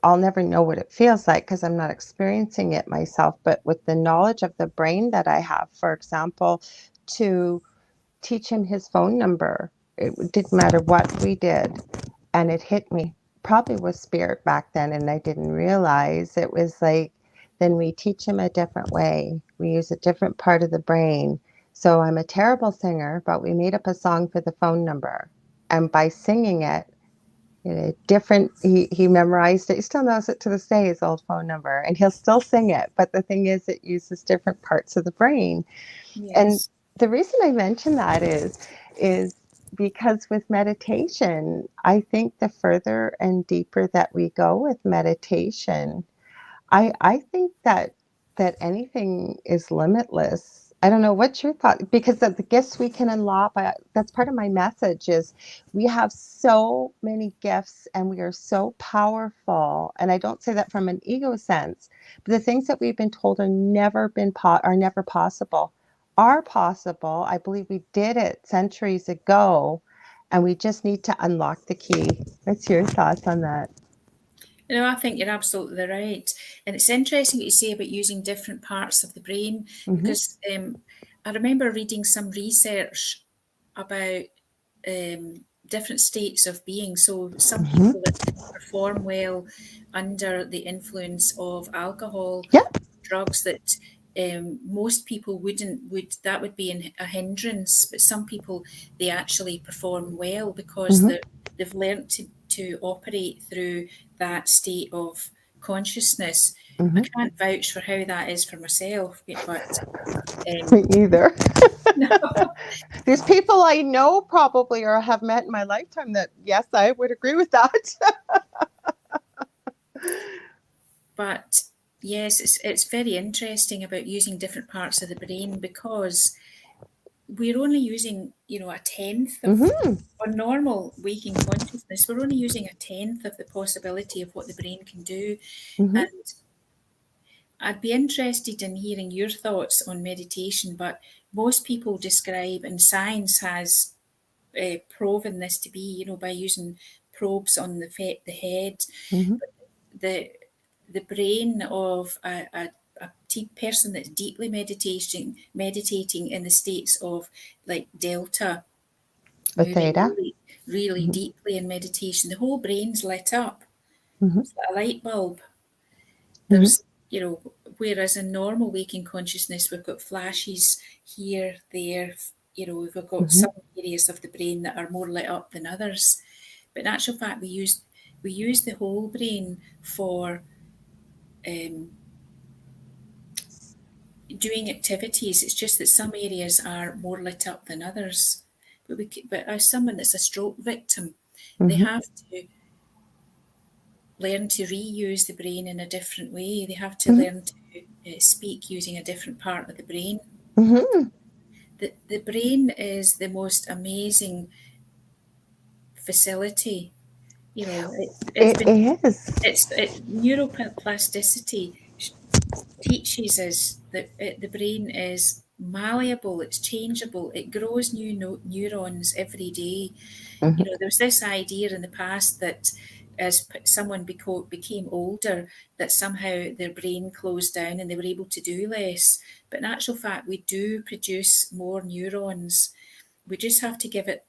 S1: I'll never know what it feels like because I'm not experiencing it myself, but with the knowledge of the brain that I have, for example, to teach him his phone number. It didn't matter what we did. And it hit me. Probably was spirit back then, and I didn't realize it was like, then we teach him a different way. We use a different part of the brain. So I'm a terrible singer, but we made up a song for the phone number. And by singing it, Different. He memorized it. He still knows it to this day, his old phone number, and he'll still sing it. But the thing is, it uses different parts of the brain. And
S2: Yes.
S1: the reason I mention that is because with meditation, I think the further and deeper that we go with meditation, I think that anything is limitless. I don't know, what's your thought? Because of the gifts we can unlock, that's part of my message is we have so many gifts and we are so powerful. And I don't say that from an ego sense, but the things that we've been told are never possible are possible. I believe we did it centuries ago, and we just need to unlock the key. What's your thoughts on that?
S2: I think you're absolutely right. And it's interesting what you say about using different parts of the brain
S1: Hmm.
S2: because I remember reading some research about different states of being. So some
S1: Hmm.
S2: people that perform well under the influence of alcohol,
S1: Yeah.
S2: drugs that most people would that would be a hindrance, but some people they actually perform well because
S1: Hmm.
S2: they've learnt to operate through that state of consciousness. I
S1: Hmm.
S2: can't vouch for how that is for myself, but
S1: Me
S2: um,
S1: either.
S2: no,
S1: These people I know probably or have met in my lifetime that, yes, I would agree with that.
S2: but yes, it's very interesting about using different parts of the brain because we're only using, a tenth of
S1: Hmm.
S2: our normal waking consciousness. We're only using a tenth of the possibility of what the brain can do.
S1: Hmm.
S2: And I'd be interested in hearing your thoughts on meditation, but most people describe, and science has proven this to be, by using probes on the head,
S1: Hmm.
S2: the the brain of a person that's deeply meditating in the states of like delta,
S1: A
S2: moving
S1: theta.
S2: really, really
S1: Hmm.
S2: deeply in meditation, the whole brain's lit up.
S1: Hmm.
S2: It's like a light bulb.
S1: Hmm.
S2: There's, whereas in normal waking consciousness, we've got flashes here, there, we've got
S1: Hmm.
S2: some areas of the brain that are more lit up than others. But in actual fact, we use the whole brain for um, doing activities. It's just that some areas are more lit up than others. But as someone that's a stroke victim, they
S1: Hmm.
S2: have to learn to reuse the brain in a different way. They have to
S1: Hmm.
S2: learn to speak using a different part of the brain.
S1: Hmm.
S2: The brain is the most amazing facility. It's
S1: It
S2: been
S1: is.
S2: neuroplasticity teaches us that the brain is malleable, it's changeable, it grows new neurons every day.
S1: Hmm.
S2: There's this idea in the past that as someone became older, that somehow their brain closed down and they were able to do less. But in actual fact, we do produce more neurons. We just have to give it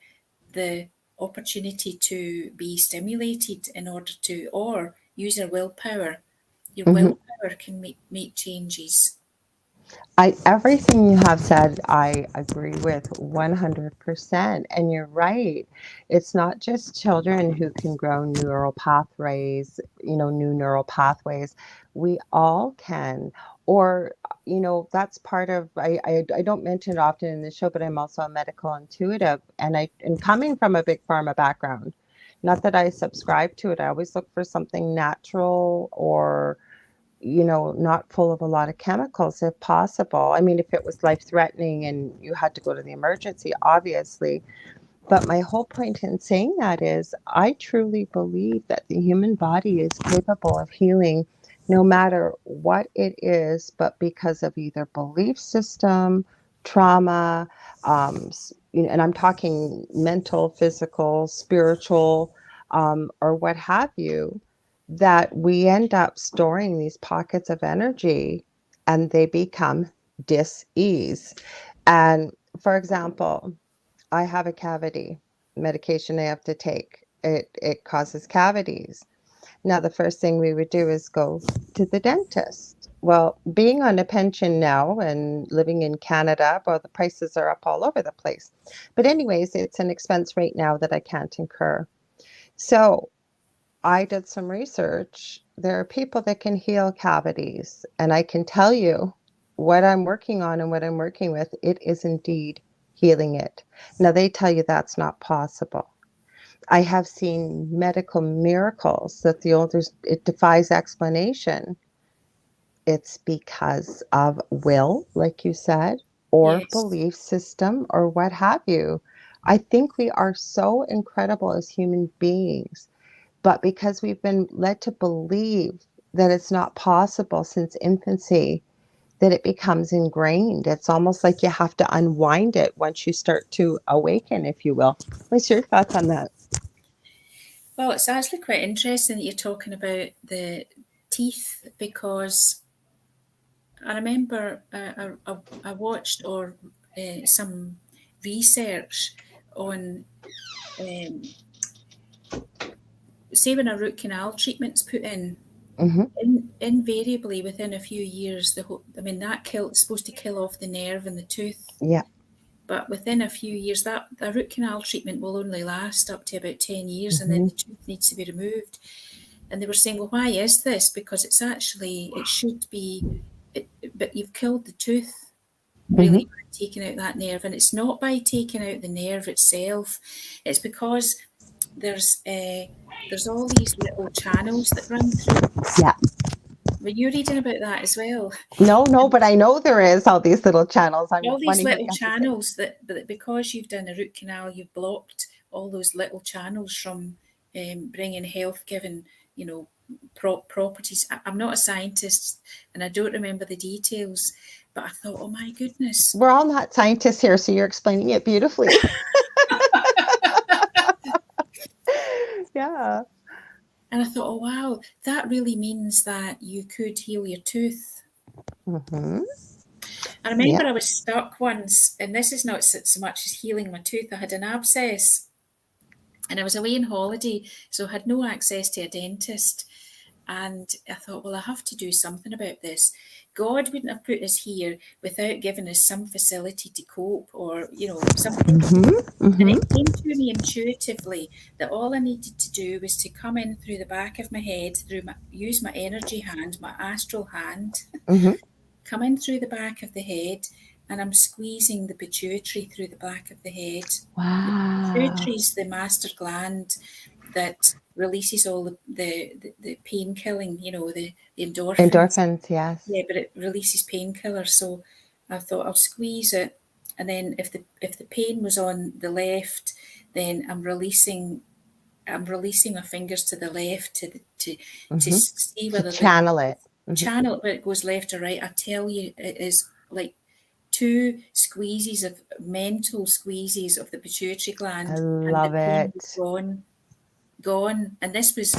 S2: the opportunity to be stimulated in order to, or use our willpower. Your
S1: Hmm.
S2: willpower can make changes.
S1: Everything you have said, I agree with 100%. And you're right. It's not just children who can grow new neural pathways. We all can. Or, that's part of, I don't mention it often in the show, but I'm also a medical intuitive. And coming from a big pharma background, not that I subscribe to it, I always look for something natural or not full of a lot of chemicals if possible. I mean, if it was life threatening and you had to go to the emergency, obviously. But my whole point in saying that is I truly believe that the human body is capable of healing no matter what it is, but because of either belief system, trauma, and I'm talking mental, physical, spiritual, or what have you, that we end up storing these pockets of energy and they become dis-ease. And for example, I have a cavity medication I have to take. It causes cavities. Now, the first thing we would do is go to the dentist. Well, being on a pension now and living in Canada, well, the prices are up all over the place. But anyways, it's an expense right now that I can't incur. So I did some research. There are people that can heal cavities, and I can tell you what I'm working on and what I'm working with, it is indeed healing it. Now, they tell you that's not possible. I have seen medical miracles that the oldest, it defies explanation. It's because of will, like you said, or
S2: Yes.
S1: belief system, or what have you. I think we are so incredible as human beings, but because we've been led to believe that it's not possible since infancy, that it becomes ingrained. It's almost like you have to unwind it once you start to awaken, if you will. What's your thoughts on that?
S2: Well, it's actually quite interesting that you're talking about the teeth because I remember I watched or some research on um, say when a root canal treatment's put
S1: Mm-hmm.
S2: invariably within a few years I mean that is supposed to kill off the nerve in the tooth,
S1: Yeah.
S2: but within a few years that the root canal treatment will only last up to about 10 years and then
S1: Mm-hmm.
S2: the tooth needs to be removed. And they were saying, well, why is this? Because it's actually, it should be, but you've killed the tooth
S1: Mm-hmm.
S2: really by taking out that nerve. And it's not by taking out the nerve itself, it's because there's there's all these little channels that run through.
S1: Yeah.
S2: Were you reading about that as well?
S1: No, no,
S2: And
S1: but I know there is all these little channels. I'm
S2: all these
S1: wanting to hear what
S2: little
S1: you have to say.
S2: channels that because you've done a root canal, you've blocked all those little channels from bringing health giving, you know, properties. I'm not a scientist and I don't remember the details, but I thought, oh my goodness.
S1: We're all not scientists here, so you're explaining it beautifully. Yeah.
S2: And I thought, oh wow, that really means that you could heal your tooth.
S1: Mm-hmm.
S2: I
S1: Yeah.
S2: remember I was stuck once, and this is not so much as healing my tooth. I had an abscess and I was away on holiday, so I had no access to a dentist. And I thought, well, I have to do something about this. God wouldn't have put us here without giving us some facility to cope or, you know, something to do.
S1: Mm-hmm.
S2: And it
S1: Mm-hmm.
S2: came to me intuitively that all I needed to do was to come in through the back of my head, use my energy hand, my astral hand,
S1: Mm-hmm.
S2: come in through the back of the head, and I'm squeezing the pituitary through the back of the head. The
S1: Wow.
S2: pituitary is the master gland that releases all the pain killing, you know, the endorphins.
S1: Endorphins, yes.
S2: Yeah, but it releases painkillers. So I thought I'll squeeze it, and then if the pain was on the left, then I'm releasing my fingers to the left to
S1: Mm-hmm.
S2: see
S1: To
S2: whether the
S1: channel it. Mm-hmm.
S2: channel where it goes left or right. I tell you, it is like two squeezes of mental squeezes of the pituitary
S1: I
S2: gland, and the
S1: love
S2: pain was
S1: it.
S2: gone. And this was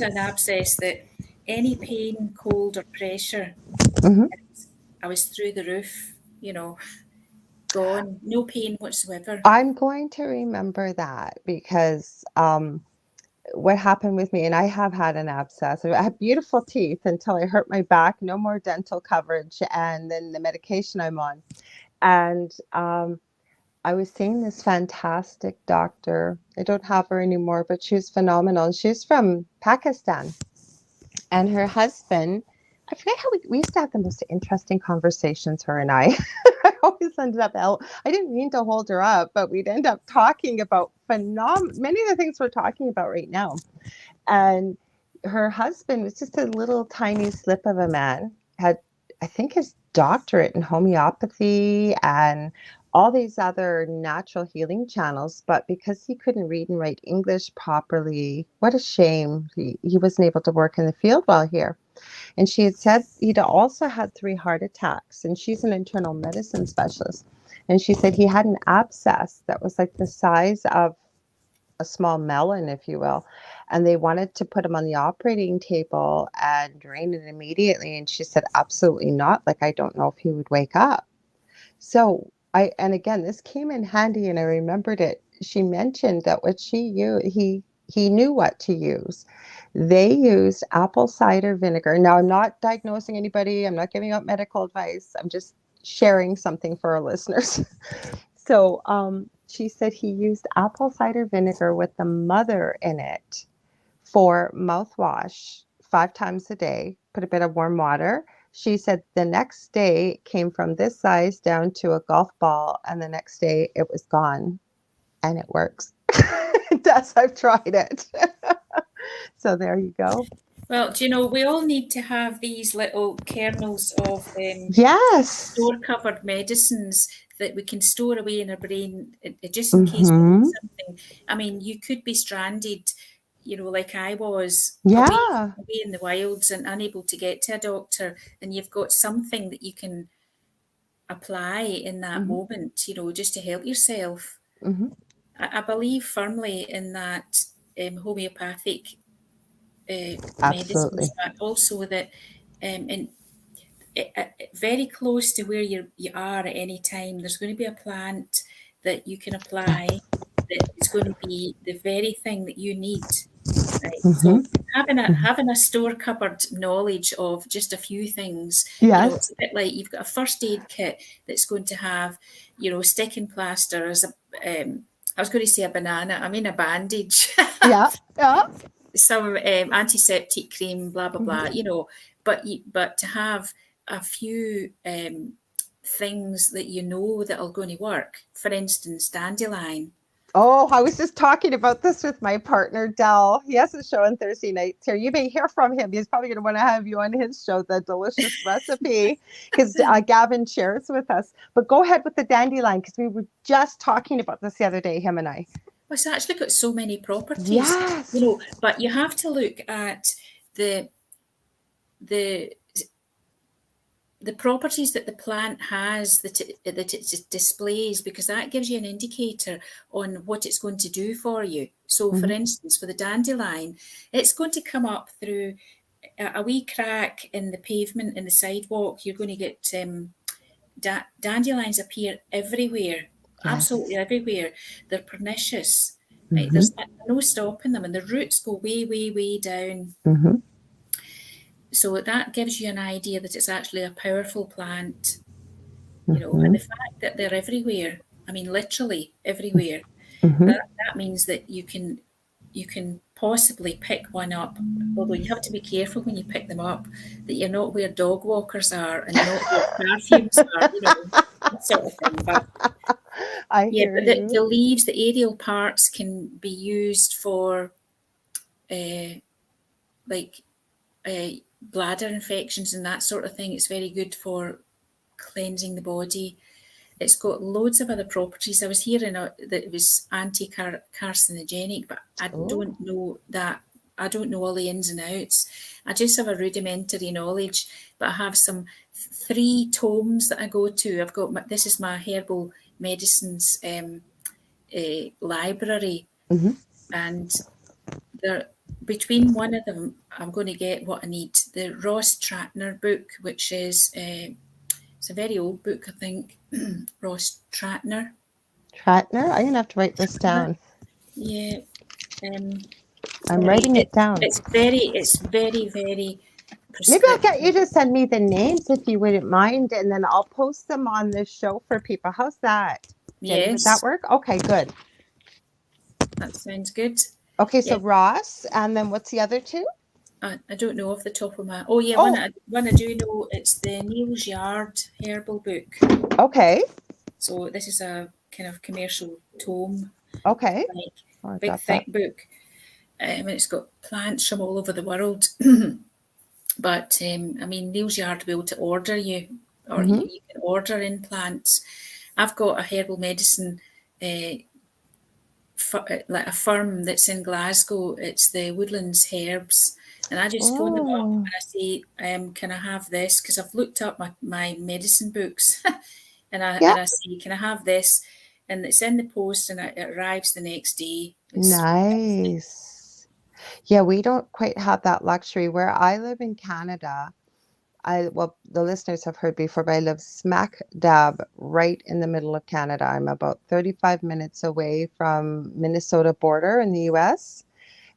S2: an abscess that any pain, cold, or pressure,
S1: Mm-hmm.
S2: I was through the roof. You know, gone, no pain whatsoever.
S1: I'm going to remember that because what happened with me, and I have had an abscess. I had beautiful teeth until I hurt my back, no more dental coverage, and then the medication I'm on. And I was seeing this fantastic doctor. I don't have her anymore, but she was phenomenal. She's from Pakistan. And her husband, I forget how we used to have the most interesting conversations, her and I. I always ended up out. I didn't mean to hold her up, but we'd end up talking about many of the things we're talking about right now. And her husband was just a little tiny slip of a man, had, I think, his doctorate in homeopathy and all these other natural healing channels. But because he couldn't read and write English properly, what a shame. He wasn't able to work in the field well here. And she had said he'd also had 3 heart attacks, and she's an internal medicine specialist. And she said he had an abscess that was like the size of a small melon, if you will. And they wanted to put him on the operating table and drain it immediately. And she said, absolutely not. Like, I don't know if he would wake up. And again, this came in handy and I remembered it. She mentioned that what she used, he knew what to use. They used apple cider vinegar. Now, I'm not diagnosing anybody. I'm not giving out medical advice. I'm just sharing something for our listeners. So she said he used apple cider vinegar with the mother in it for mouthwash 5 times a day, put a bit of warm water. She said the next day it came from this size down to a golf ball, and the next day it was gone. And it works. It does. I've tried it. So there you go.
S2: Well, do you know, we all need to have these little kernels of
S1: Yes.
S2: store covered medicines that we can store away in our brain, just in case we need
S1: Mm-hmm.
S2: something. I mean, you could be stranded, you know, like I was,
S1: Yeah.
S2: away in the wilds and unable to get to a doctor, and you've got something that you can apply in that
S1: Mm-hmm.
S2: moment, you know, just to help yourself.
S1: Mm-hmm.
S2: I believe firmly in that homeopathic medicines,
S1: Absolutely.
S2: but also that in very close to where you are at any time, there's going to be a plant that you can apply that is going to be the very thing that you need. Right. So
S1: Mm-hmm.
S2: having a store cupboard knowledge of just a few things, you know, it's
S1: Yes.
S2: a bit like you've got a first aid kit that's going to have, you know, sticking plaster as a I was going to say a banana, I mean a bandage.
S1: Yeah. Yeah.
S2: Some antiseptic cream, blah blah blah.
S1: Mm-hmm.
S2: You know, but to have a few things that you know that are going to work. For instance, dandelion.
S1: Oh, I was just talking about this with my partner, Dell. He has a show on Thursday nights here. You may hear from him. He's probably going to want to have you on his show, The Delicious Recipe, because Gavin shares with us. But go ahead with the dandelion, because we were just talking about this the other day, him and I.
S2: Well, it's actually got so many properties, you
S1: Yes.
S2: know. But you have to look at the the the properties that the plant has that it displays, because that gives you an indicator on what it's going to do for you. So, for
S1: Mm-hmm.
S2: instance, for the dandelion, it's going to come up through a wee crack in the pavement in the sidewalk. You're going to get dandelions appear everywhere, absolutely
S1: Yes.
S2: everywhere. They're pernicious. Right?
S1: Mm-hmm.
S2: There's no stopping them, and the roots go way, way, way down.
S1: Mm-hmm.
S2: So that gives you an idea that it's actually a powerful plant, you know, and
S1: Mm-hmm.
S2: the fact that they're everywhere, I mean, literally everywhere,
S1: Mm-hmm.
S2: that means that you can possibly pick one up, although you have to be careful when you pick them up, that you're not where dog walkers are and not where perfumes are, you know, that sort of thing. But
S1: I
S2: yeah,
S1: hear
S2: but
S1: you.
S2: the leaves, the aerial parts can be used for uh, like uh, bladder infections and that sort of thing. It's very good for cleansing the body. It's got loads of other properties. I was hearing that it was anti-carcinogenic, but I
S1: Oh.
S2: don't know that. I don't know all the ins and outs. I just have a rudimentary knowledge, but I have some 3 tomes that I go to. I've got this is my herbal medicines library,
S1: Mm-hmm.
S2: and there between one of them, I'm going to get what I need. The Ross Tratner book, which is it's a very old book, I think. Ross Tratner.
S1: Tratner. I'm gonna have to write this down.
S2: Yeah.
S1: I'm
S2: Sorry.
S1: writing it down.
S2: It's very, very
S1: Maybe I'll get you
S2: prescriptive.
S1: to send me the names if you wouldn't mind, and then I'll post them on this show for people. How's that? Jenny, would that
S2: Yes,
S1: work? Okay, good.
S2: that sounds good.
S1: Okay, so
S2: Yeah.
S1: Ross, and then what's the other two?
S2: I don't know off the top of my. Oh yeah,
S1: Oh,
S2: one I do know. It's the Neil's Yard herbal book.
S1: okay.
S2: So this is a kind of commercial tome,
S1: Okay.
S2: like
S1: Oh, I
S2: big
S1: got that.
S2: thick book. And it's got plants from all over the world. But I mean, Neil's Yard will be able to order you, or
S1: Mm-hmm.
S2: you can order in plants. I've got a herbal medicine, uh, like a firm that's in Glasgow. It's the Woodlands Herbs, and I just phone them up
S1: Oh,
S2: and I say, "Can I have this?" Because I've looked up my medicine books,
S1: yeah.
S2: and I say, "Can I have this?" And it's in the post, and it arrives the next day. It's fantastic.
S1: Nice. Yeah, we don't quite have that luxury. Where I live in Canada, well, the listeners have heard before, but I live smack dab right in the middle of Canada. I'm about 35 minutes away from Minnesota border in the US.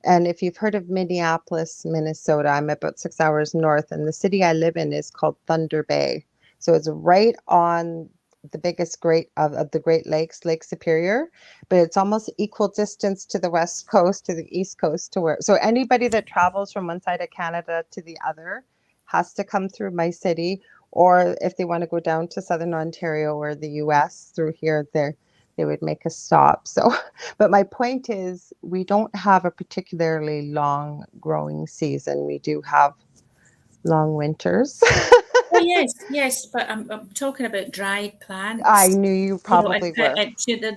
S1: And if you've heard of Minneapolis, Minnesota, I'm about 6 hours north, and the city I live in is called Thunder Bay. So it's right on the biggest great of the Great Lakes, Lake Superior, but it's almost equal distance to the west coast, to the east coast, to where, so anybody that travels from one side of Canada to the other has to come through my city, or if they want to go down to southern Ontario or the US through here, they would make a stop. So, but my point is, we don't have a particularly long growing season. We do have long winters.
S2: Oh yes, yes, but I'm talking about dried
S1: I
S2: plants.
S1: knew you
S2: You know,
S1: probably were.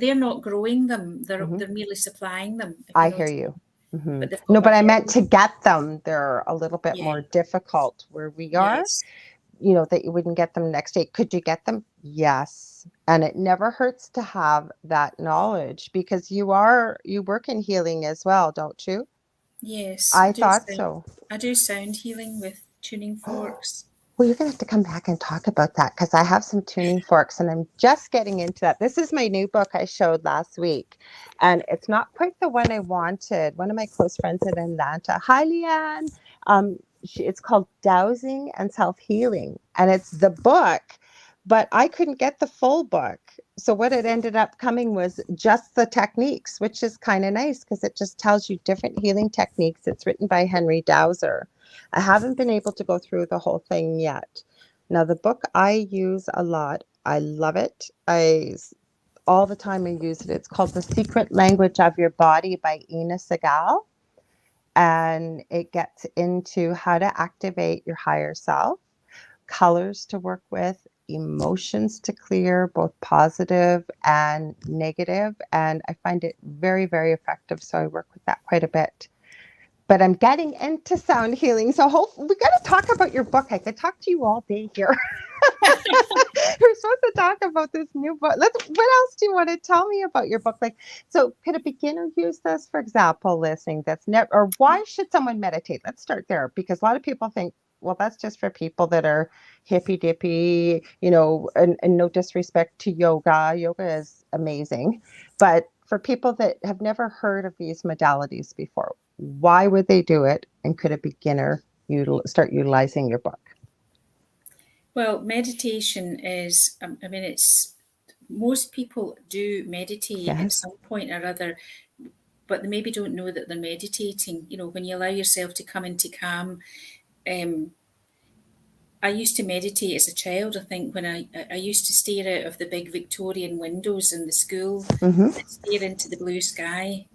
S2: they're not growing them.
S1: Hmm.
S2: They're merely supplying them, if you
S1: I
S2: know
S1: hear
S2: what I
S1: you.
S2: mean.
S1: Hmm.
S2: But they've
S1: No,
S2: got a
S1: but I meant
S2: very
S1: to get them. They're a little bit
S2: yeah,
S1: more difficult where we are,
S2: yes,
S1: that you wouldn't get them next day. Could you get them? Yes. And it never hurts to have that knowledge because you work in healing as well, don't you?
S2: yes.
S1: I thought so.
S2: I do sound healing with tuning forks.
S1: Well, you're going to have to come back and talk about that because I have some tuning forks and I'm just getting into that. This is my new book I showed last week, and it's not quite the one I wanted. One of my close friends in Atlanta, hi, Leanne. It's called Dowsing and Self Healing, and it's the book, but I couldn't get the full book. So, what it ended up coming was just the techniques, which is kind of nice because it just tells you different healing techniques. It's written by Henry Dowser. I haven't been able to go through the whole thing yet. Now, the book I use a lot. I love it. All the time I use it. It's called The Secret Language of Your Body by Ina Segal. And it gets into how to activate your higher self, colors to work with, emotions to clear, both positive and negative. And I find it very, very effective. So I work with that quite a bit, but I'm getting into sound healing. So we got to talk about your book. I could talk to you all day here. We're supposed to talk about this new book. What else do you want to tell me about your book? Like, so could a beginner use this, for example, listening that's never, or why should someone meditate? Let's start there because a lot of people think, well, that's just for people that are hippy dippy, and no disrespect to yoga. Yoga is amazing. But for people that have never heard of these modalities before, why would they do it? And could a beginner start utilizing your book?
S2: Well, meditation is, I mean, it's most people do meditate at
S1: Yes.
S2: some point or other, but they maybe don't know that they're meditating. You know, when you allow yourself to come into calm, um, I used to meditate as a child. I think when I used to stare out of the big Victorian windows in the school
S1: Mm-hmm.
S2: and stare into the blue sky,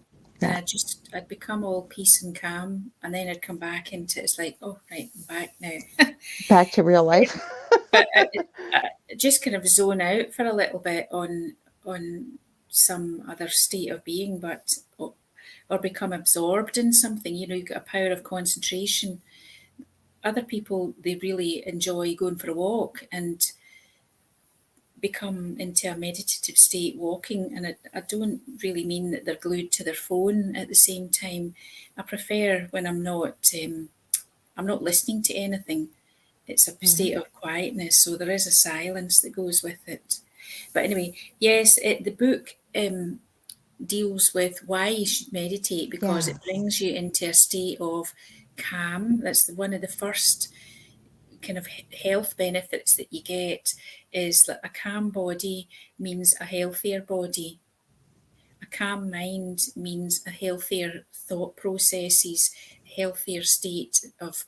S2: and
S1: Yeah.
S2: I'd become all peace and calm, and then I'd come back into it's like, oh right, I'm back now.
S1: Back to real life.
S2: But I just kind of zone out for a little bit on some other state of being, but or become absorbed in something. You know, you've got a power of concentration. Other people, they really enjoy going for a walk and become into a meditative state walking. And I don't really mean that they're glued to their phone at the same time. I prefer when I'm not listening to anything. It's a
S1: Mm-hmm.
S2: state of quietness, so there is a silence that goes with it. But anyway, yes, the book deals with why you should meditate because
S1: Yeah.
S2: it brings you into a state of calm. That's one of the first kind of health benefits that you get is that a calm body means a healthier body. A calm mind means a healthier thought processes, healthier state of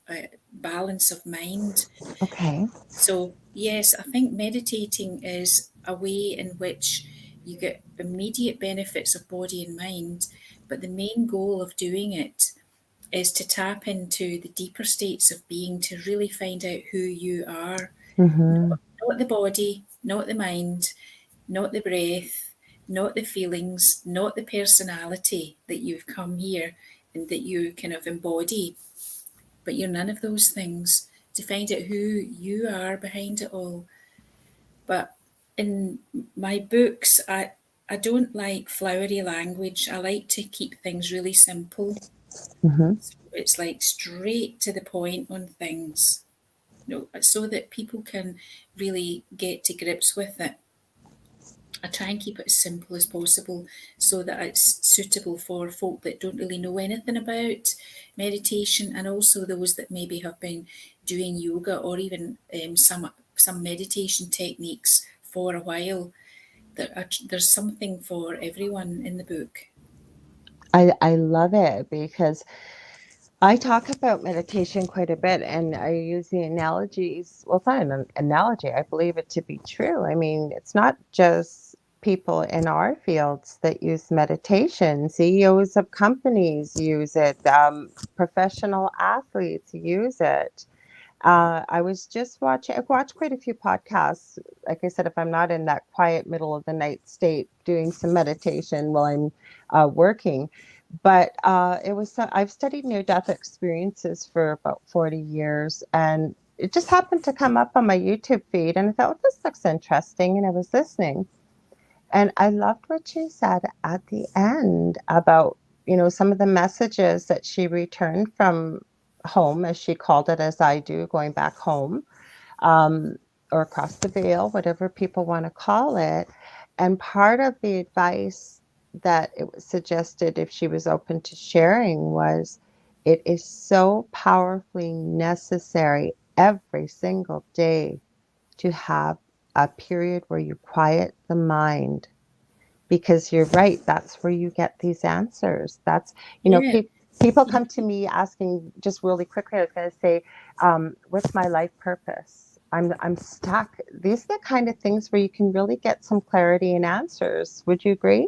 S2: balance of mind.
S1: Okay.
S2: So, yes, I think meditating is a way in which you get immediate benefits of body and mind, but the main goal of doing it is to tap into the deeper states of being to really find out who you are.
S1: Mm-hmm.
S2: Not the body, not the mind, not the breath, not the feelings, not the personality that you've come here and that you kind of embody, but you're none of those things. To find out who you are behind it all. But in my books, I don't like flowery language. I like to keep things really simple.
S1: Mm-hmm.
S2: It's like straight to the point on things, so that people can really get to grips with it. I try and keep it as simple as possible so that it's suitable for folk that don't really know anything about meditation and also those that maybe have been doing yoga or even some meditation techniques for a while. There's something for everyone in the book.
S1: I love it because I talk about meditation quite a bit, and I use the analogies. Well, it's not an analogy. I believe it to be true. I mean, it's not just people in our fields that use meditation. CEOs of companies use it. Professional athletes use it. I was just watching, I've watched quite a few podcasts. Like I said, if I'm not in that quiet middle of the night state doing some meditation while I'm working. But I've studied near death experiences for about 40 years. And it just happened to come up on my YouTube feed. And I thought, well, this looks interesting. And I was listening. And I loved what she said at the end about, some of the messages that she returned from home, as she called it, as I do, going back home, or across the veil, whatever people want to call it. And part of the advice that it was suggested, if she was open to sharing, was it is so powerfully necessary every single day to have a period where you quiet the mind, because you're right, that's where you get these answers. That's,
S2: Yeah.
S1: people come to me asking, just really quickly, I was going to say, what's my life purpose? I'm stuck. These are the kind of things where you can really get some clarity and answers. Would you agree?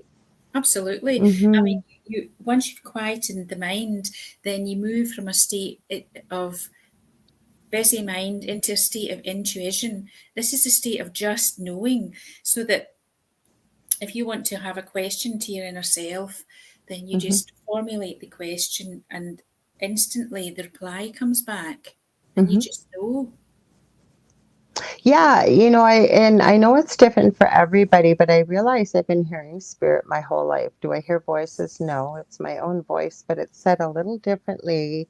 S2: Absolutely. I mean,
S1: Mm-hmm.
S2: you once you've quietened the mind, then you move from a state of busy mind into a state of intuition. This is a state of just knowing, so that if you want to have a question to your inner self, then you
S1: Mm-hmm.
S2: just formulate the question and instantly the reply comes back and you
S1: Mm-hmm.
S2: just know.
S1: Yeah, I know it's different for everybody, but I realize I've been hearing spirit my whole life. Do I hear voices? No, it's my own voice, but it's said a little differently.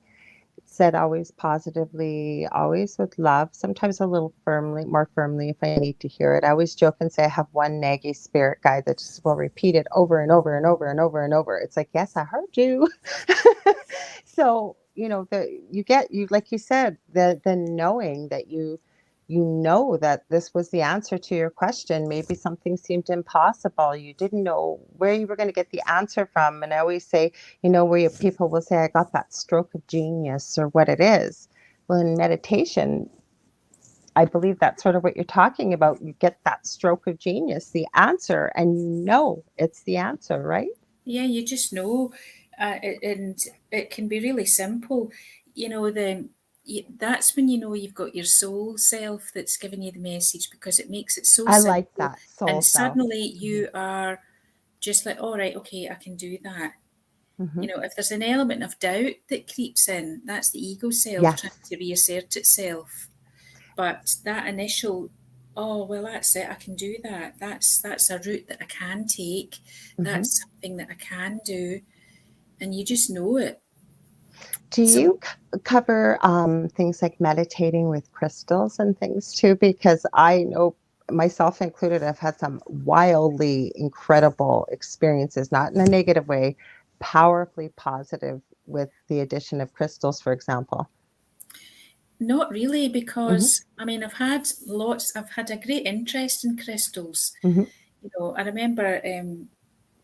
S1: It's said always positively, always with love, sometimes a little firmly, more firmly if I need to hear it. I always joke and say I have one naggy spirit guy that just will repeat it over and over and over and over and over. It's like, yes, I heard you. So, you like you said, the knowing that you know that this was the answer to your question. Maybe something seemed impossible. You didn't know where you were going to get the answer from. And I always say, where people will say, I got that stroke of genius or what it is. Well, in meditation, I believe that's sort of what you're talking about. You get that stroke of genius, the answer, and it's the answer, right?
S2: Yeah, you just know, and it can be really simple. You know, that's when you know you've got your soul self that's giving you the message, because it makes it so
S1: I like
S2: simple,
S1: that soul
S2: and
S1: self.
S2: suddenly
S1: Mm-hmm.
S2: you are just like, all right, okay, I can do that.
S1: Mm-hmm.
S2: You know, if there's an element of doubt that creeps in, that's the ego self trying
S1: Yes.
S2: to reassert itself. But that initial, oh well, that's it, I can do that. That's a route that I can take.
S1: Mm-hmm.
S2: That's something that I can do, and you just know it.
S1: Do
S2: So
S1: you cover things like meditating with crystals and things too? Because I know, myself included, I've had some wildly incredible experiences, not in a negative way, powerfully positive with the addition of crystals, for example.
S2: not really,
S1: Hmm.
S2: because I mean, I've had a great interest in crystals.
S1: Hmm.
S2: You know, I remember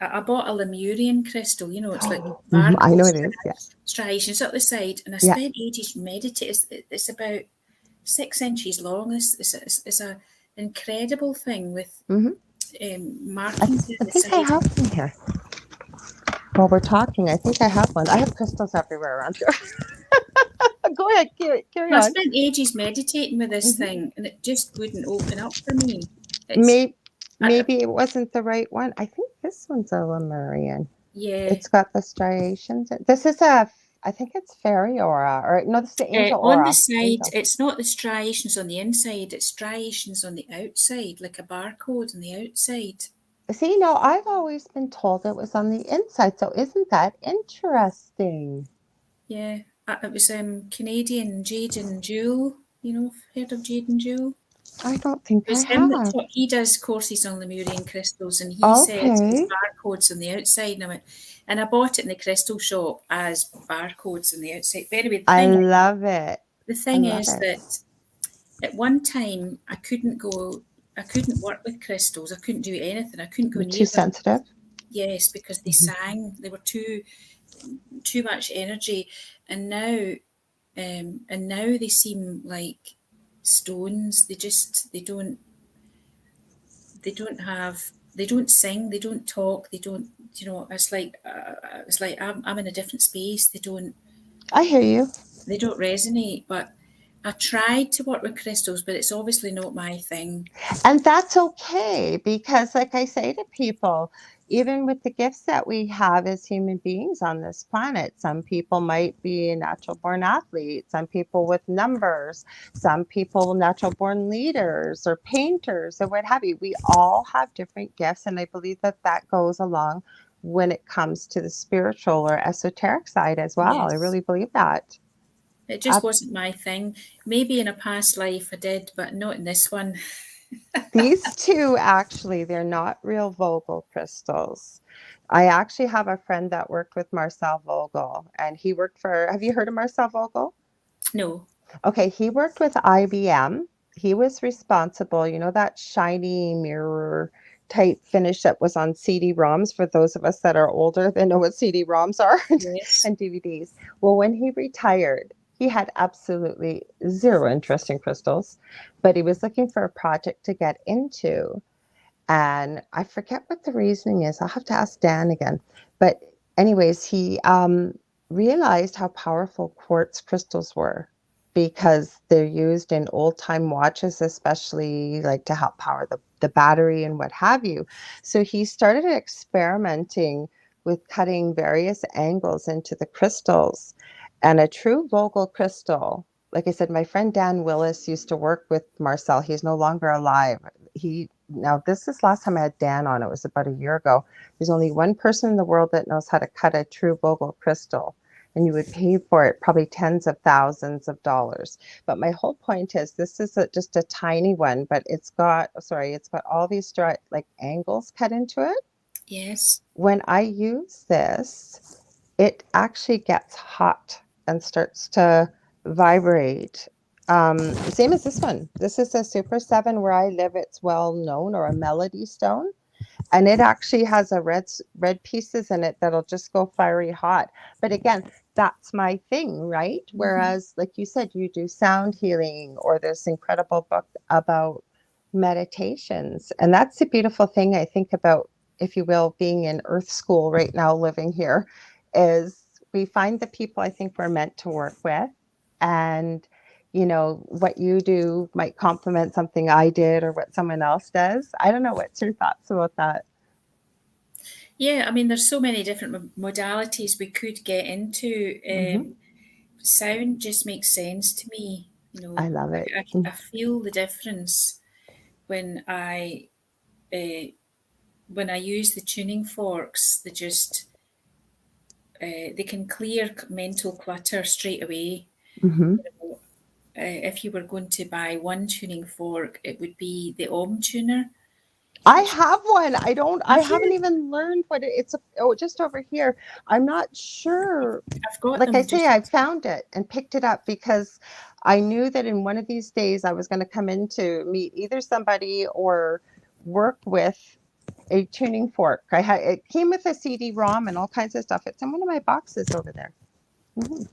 S2: I bought a Lemurian crystal. You know, it's like
S1: Hmm. I know
S2: barcodes,
S1: it is. Yeah.
S2: striations up the side, and I
S1: Yeah.
S2: spent ages meditating. It's about 6 inches long. It's a incredible thing with
S1: Hmm.
S2: markings in
S1: I
S2: the
S1: think I
S2: side.
S1: have one here. While we're talking, I think I have one. I have crystals everywhere around here. Go ahead, carry
S2: I
S1: on.
S2: spent ages meditating with this
S1: Hmm.
S2: thing, and it just wouldn't open up for me. It's
S1: Maybe,
S2: I,
S1: maybe it wasn't the right one. I think this one's a Lemurian.
S2: yeah.
S1: It's got the striations. This is I think it's fairy aura, or no, this is the angel
S2: On the
S1: aura.
S2: side,
S1: Angel.
S2: it's not the striations on the inside, it's striations on the outside, like a barcode on the outside.
S1: See, no, I've always been told it was on the inside. So isn't that interesting?
S2: Yeah, it was Canadian Jade and Jewel. You know, heard of Jade and Jewel?
S1: I don't think
S2: It
S1: I
S2: was him that
S1: have.
S2: taught. He does courses on Lemurian crystals, and he said there's
S1: Okay.
S2: barcodes on the outside. And I went, and I bought it in the crystal shop as barcodes on the outside. But anyway,
S1: I love it.
S2: the
S1: I
S2: thing
S1: love
S2: is
S1: it.
S2: that at one time I couldn't go. I couldn't work with crystals. I couldn't do anything. I couldn't go
S1: You're too
S2: near them.
S1: sensitive.
S2: Yes, because they sang. They were too much energy, and now they seem like stones. They don't sing, they don't talk, they don't, it's like I'm in a different space.
S1: I hear you.
S2: They don't resonate. But I tried to work with crystals, but it's obviously not my thing.
S1: And that's okay, because like I say to people, even with the gifts that we have as human beings on this planet, some people might be a natural born athlete, some people with numbers, some people natural born leaders or painters or what have you. We all have different gifts, and I believe that that goes along when it comes to the spiritual or esoteric side as well. I
S2: Yes.
S1: really believe that.
S2: It just wasn't my thing. Maybe in a past life I did, but not in this one.
S1: These two, actually, they're not real Vogel crystals. I actually have a friend that worked with Marcel Vogel, and he worked for, have you heard of Marcel Vogel?
S2: No.
S1: Okay, he worked with IBM. He was responsible, you know, that shiny mirror type finish that was on CD-ROMs. For those of us that are older, they know what CD-ROMs are
S2: Yes.
S1: and DVDs. Well, when he retired, he had absolutely zero interest in crystals, but he was looking for a project to get into. And I forget what the reasoning is. I'll have to ask Dan again. But anyways, he realized how powerful quartz crystals were, because they're used in old time watches, especially like to help power the battery and what have you. So he started experimenting with cutting various angles into the crystals. And a true Vogel crystal, like I said, my friend Dan Willis used to work with Marcel. He's no longer alive. Now this is last time I had Dan on. It was about a year ago. There's only one person in the world that knows how to cut a true Vogel crystal, and you would pay for it probably tens of thousands of dollars. But my whole point is, this is just a tiny one, but it's got all these like angles cut into it.
S2: Yes.
S1: When I use this, it actually gets hot and starts to vibrate. Same as this one. This is a Super 7 where I live. It's well known, or a Melody Stone. And it actually has a red pieces in it that'll just go fiery hot. But again, that's my thing, right? Whereas, like you said, you do sound healing, or this incredible book about meditations. And that's the beautiful thing I think about, if you will, being in Earth School right now, living here, is we find the people I think we're meant to work with. And you know, what you do might complement something I did or what someone else does. I don't know. What's your thoughts about that?
S2: Yeah, I mean, there's so many different modalities we could get into.
S1: Mm-hmm.
S2: Sound just makes sense to me.
S1: I love it.
S2: I feel the difference when uh, I use the tuning forks. They can clear mental clutter straight away.
S1: Mm-hmm.
S2: If you were going to buy one tuning fork, it would be the Om tuner,
S1: I
S2: which
S1: have one. I
S2: have
S1: haven't
S2: you?
S1: even learned what it's. Oh, just over here. I'm not sure.
S2: I've got
S1: Like I
S2: them
S1: say,
S2: just.
S1: I found it and picked it up because I knew that in one of these days I was going to come in to meet either somebody or work with a tuning fork. It came with a CD-ROM and all kinds of stuff. It's in one of my boxes over there. Mm-hmm.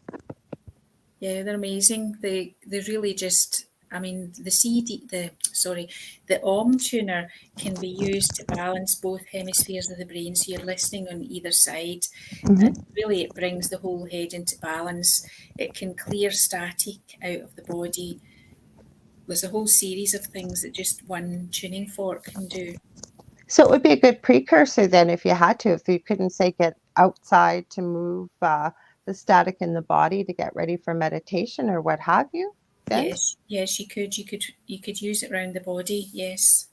S2: Yeah, they're amazing. They really just. I mean, the Om tuner can be used to balance both hemispheres of the brain, so you're listening on either side, and
S1: Mm-hmm.
S2: really it brings the whole head into balance. It can clear static out of the body. There's a whole series of things that just one tuning fork can do.
S1: So it would be a good precursor then, if you had to, if you couldn't say get outside to move the static in the body to get ready for meditation or what have you. Then,
S2: Yes, yes, you could use it around the body. Yes.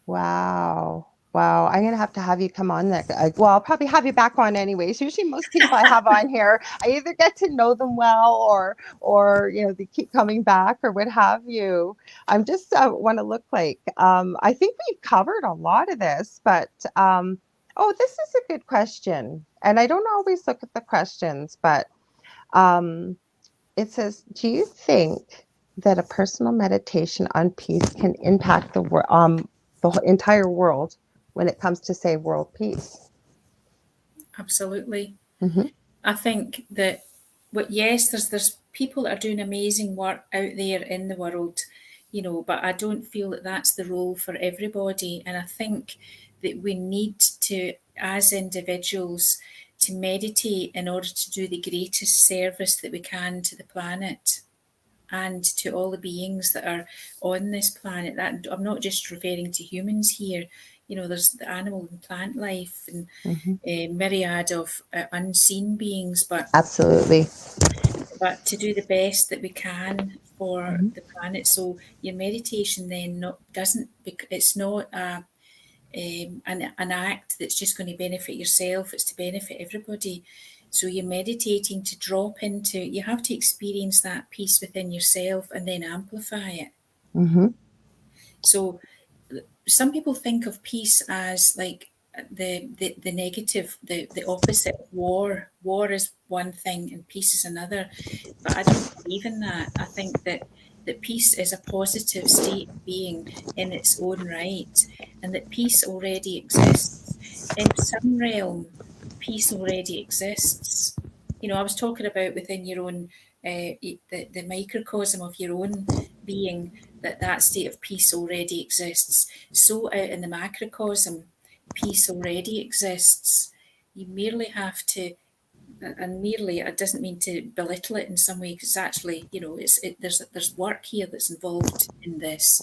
S1: wow, wow, I'm gonna have you come on next. Well, I'll probably have you back on anyways. Usually, most people I have on here, I either get to know them well, or you know, they keep coming back or what have you. I'm just want to look like. I think we've covered a lot of this, but oh, this is a good question, and I don't always look at the questions, but um, it says, do you think that a personal meditation on peace can impact the world? the entire world when it comes to, say, world peace.
S2: Absolutely.
S1: Mm-hmm.
S2: I think that, but yes, there's people that are doing amazing work out there in the world, but I don't feel that that's the role for everybody. And I think that we need to, as individuals, to meditate in order to do the greatest service that we can to the planet and to all the beings that are on this planet. That I'm not just referring to humans here. There's the animal and plant life and
S1: Mm-hmm.
S2: a myriad of unseen beings,
S1: Absolutely.
S2: but to do the best that we can for
S1: Mm-hmm.
S2: the planet. So your meditation then not doesn't it's not an act that's just going to benefit yourself. It's to benefit everybody. So you're meditating to drop into. You have to experience that peace within yourself and then amplify it.
S1: Mm-hmm.
S2: So some people think of peace as like the negative, the opposite of war. War is one thing and peace is another. But I don't believe in that. I think that peace is a positive state of being in its own right, and that peace already exists. In some realm, peace already exists. I was talking about within your own, the microcosm of your own being, that state of peace already exists. So out in the macrocosm, peace already exists. You merely have to, and merely, it doesn't mean to belittle it in some way, because actually, there's work here that's involved in this,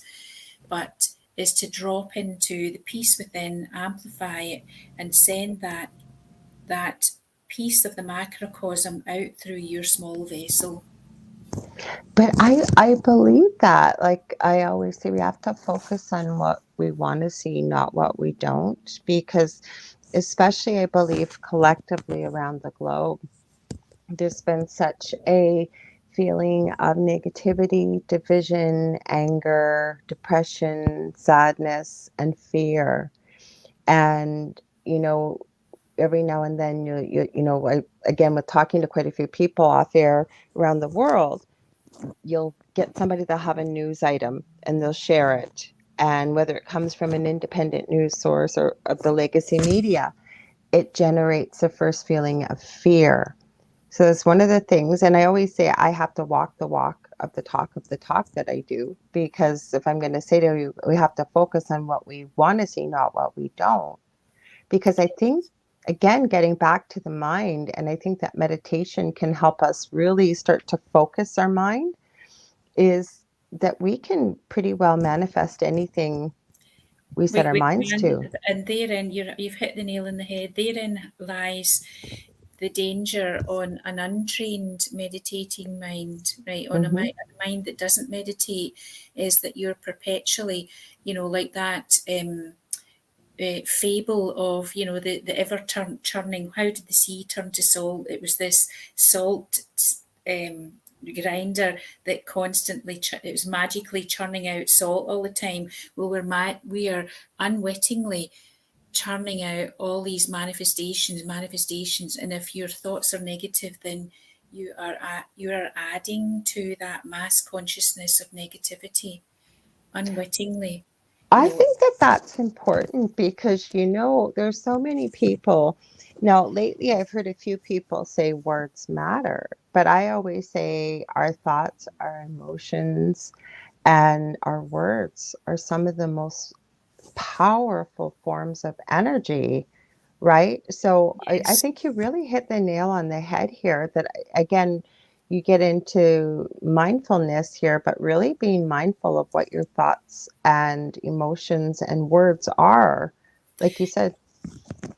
S2: but is to drop into the peace within, amplify it, and send that piece of the macrocosm out through your small vessel.
S1: But I believe that, like I always say, we have to focus on what we want to see, not what we don't, because especially I believe collectively around the globe, there's been such a feeling of negativity, division, anger, depression, sadness, and fear. And, every now and then, again, with talking to quite a few people off air around the world, you'll get somebody that'll have a news item and they'll share it. And whether it comes from an independent news source or of the legacy media, it generates the first feeling of fear. So it's one of the things, and I always say I have to walk the walk of the talk that I do, because if I'm going to say to you, we have to focus on what we want to see, not what we don't. Because I think, again, getting back to the mind, and I think that meditation can help us really start to focus our mind, is that we can pretty well manifest anything we set our
S2: We
S1: minds
S2: can,
S1: to.
S2: and therein you've hit the nail on the head. Therein lies the danger on an untrained meditating mind, right? On a
S1: Mm-hmm.
S2: mind that doesn't meditate, is that you're perpetually, like that fable of, the ever churning. How did the sea turn to salt? It was this salt um, grinder that constantly it was magically churning out salt all the time. Well, we are unwittingly churning out all these manifestations, and if your thoughts are negative, then you are adding to that mass consciousness of negativity unwittingly. You
S1: I
S2: know,
S1: think that that's important because, there's so many people. Now, lately, I've heard a few people say words matter, but I always say our thoughts, our emotions, and our words are some of the most powerful forms of energy, right? So I
S2: yes.
S1: think you really hit the nail on the head here that, again, you get into mindfulness here, but really being mindful of what your thoughts and emotions and words are. Like you said,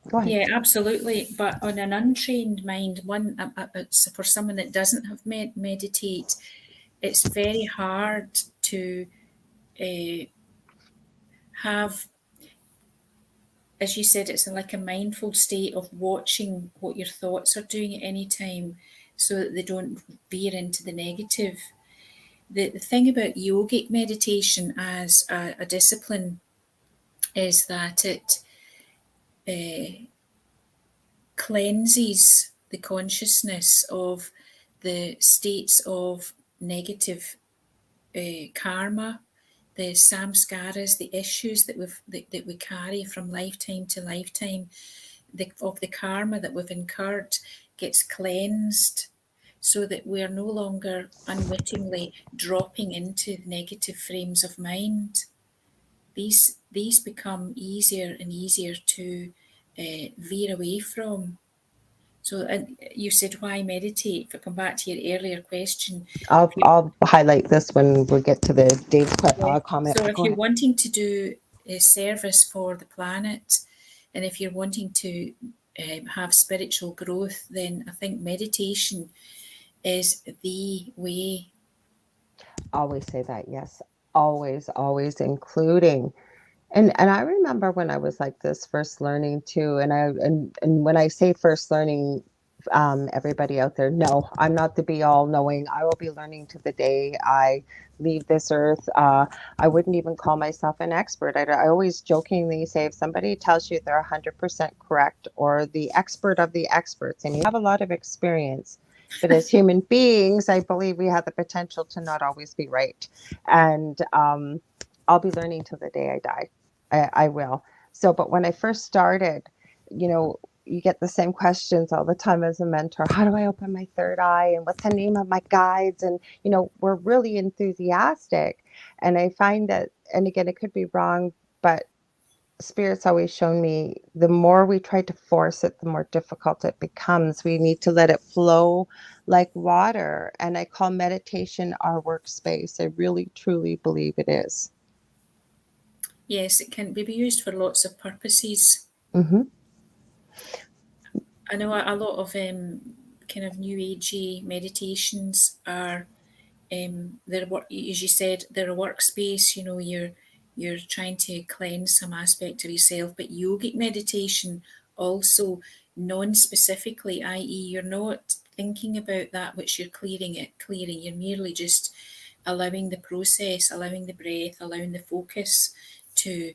S1: go ahead.
S2: Yeah, absolutely. But on an untrained mind, so for someone that doesn't have meditate, it's very hard to uh, have, as you said, it's like a mindful state of watching what your thoughts are doing at any time so that they don't veer into the negative. The thing about yogic meditation as a discipline is that it uh, cleanses the consciousness of the states of negative karma the samskaras, the issues that we carry from lifetime to lifetime, of the karma that we've incurred, gets cleansed, so that we are no longer unwittingly dropping into negative frames of mind. These become easier and easier to veer away from. So, and you said, why meditate? If I come back to your earlier question, if you
S1: I'll highlight this when we get to the Dave's
S2: yeah.
S1: comment.
S2: So if
S1: Go
S2: you're
S1: ahead.
S2: wanting to do a service for the planet, and if you're wanting to have spiritual growth, then I think meditation is the way.
S1: Always say that, yes. Always, including. And I remember when I was like this first learning too, and when I say first learning, everybody out there, no, I'm not the be all knowing. I will be learning to the day I leave this earth. I wouldn't even call myself an expert. I always jokingly say, if somebody tells you they're 100% correct or the expert of the experts, and you have a lot of experience, but as human beings, I believe we have the potential to not always be right. And I'll be learning till the day I die. I will. So, but when I first started, you get the same questions all the time as a mentor. How do I open my third eye? And what's the name of my guides? And, we're really enthusiastic. And I find that, and again, it could be wrong, but Spirit's always shown me the more we try to force it, the more difficult it becomes. We need to let it flow like water. And I call meditation our workspace. I really, truly believe it is.
S2: Yes, it can be used for lots of purposes.
S1: Mm-hmm.
S2: I know a lot of kind of new agey meditations are they're work, as you said, they're a workspace. You're trying to cleanse some aspect of yourself, but yogic meditation also non-specifically, i.e., you're not thinking about that which you're clearing. You're merely just allowing the process, allowing the breath, allowing the focus to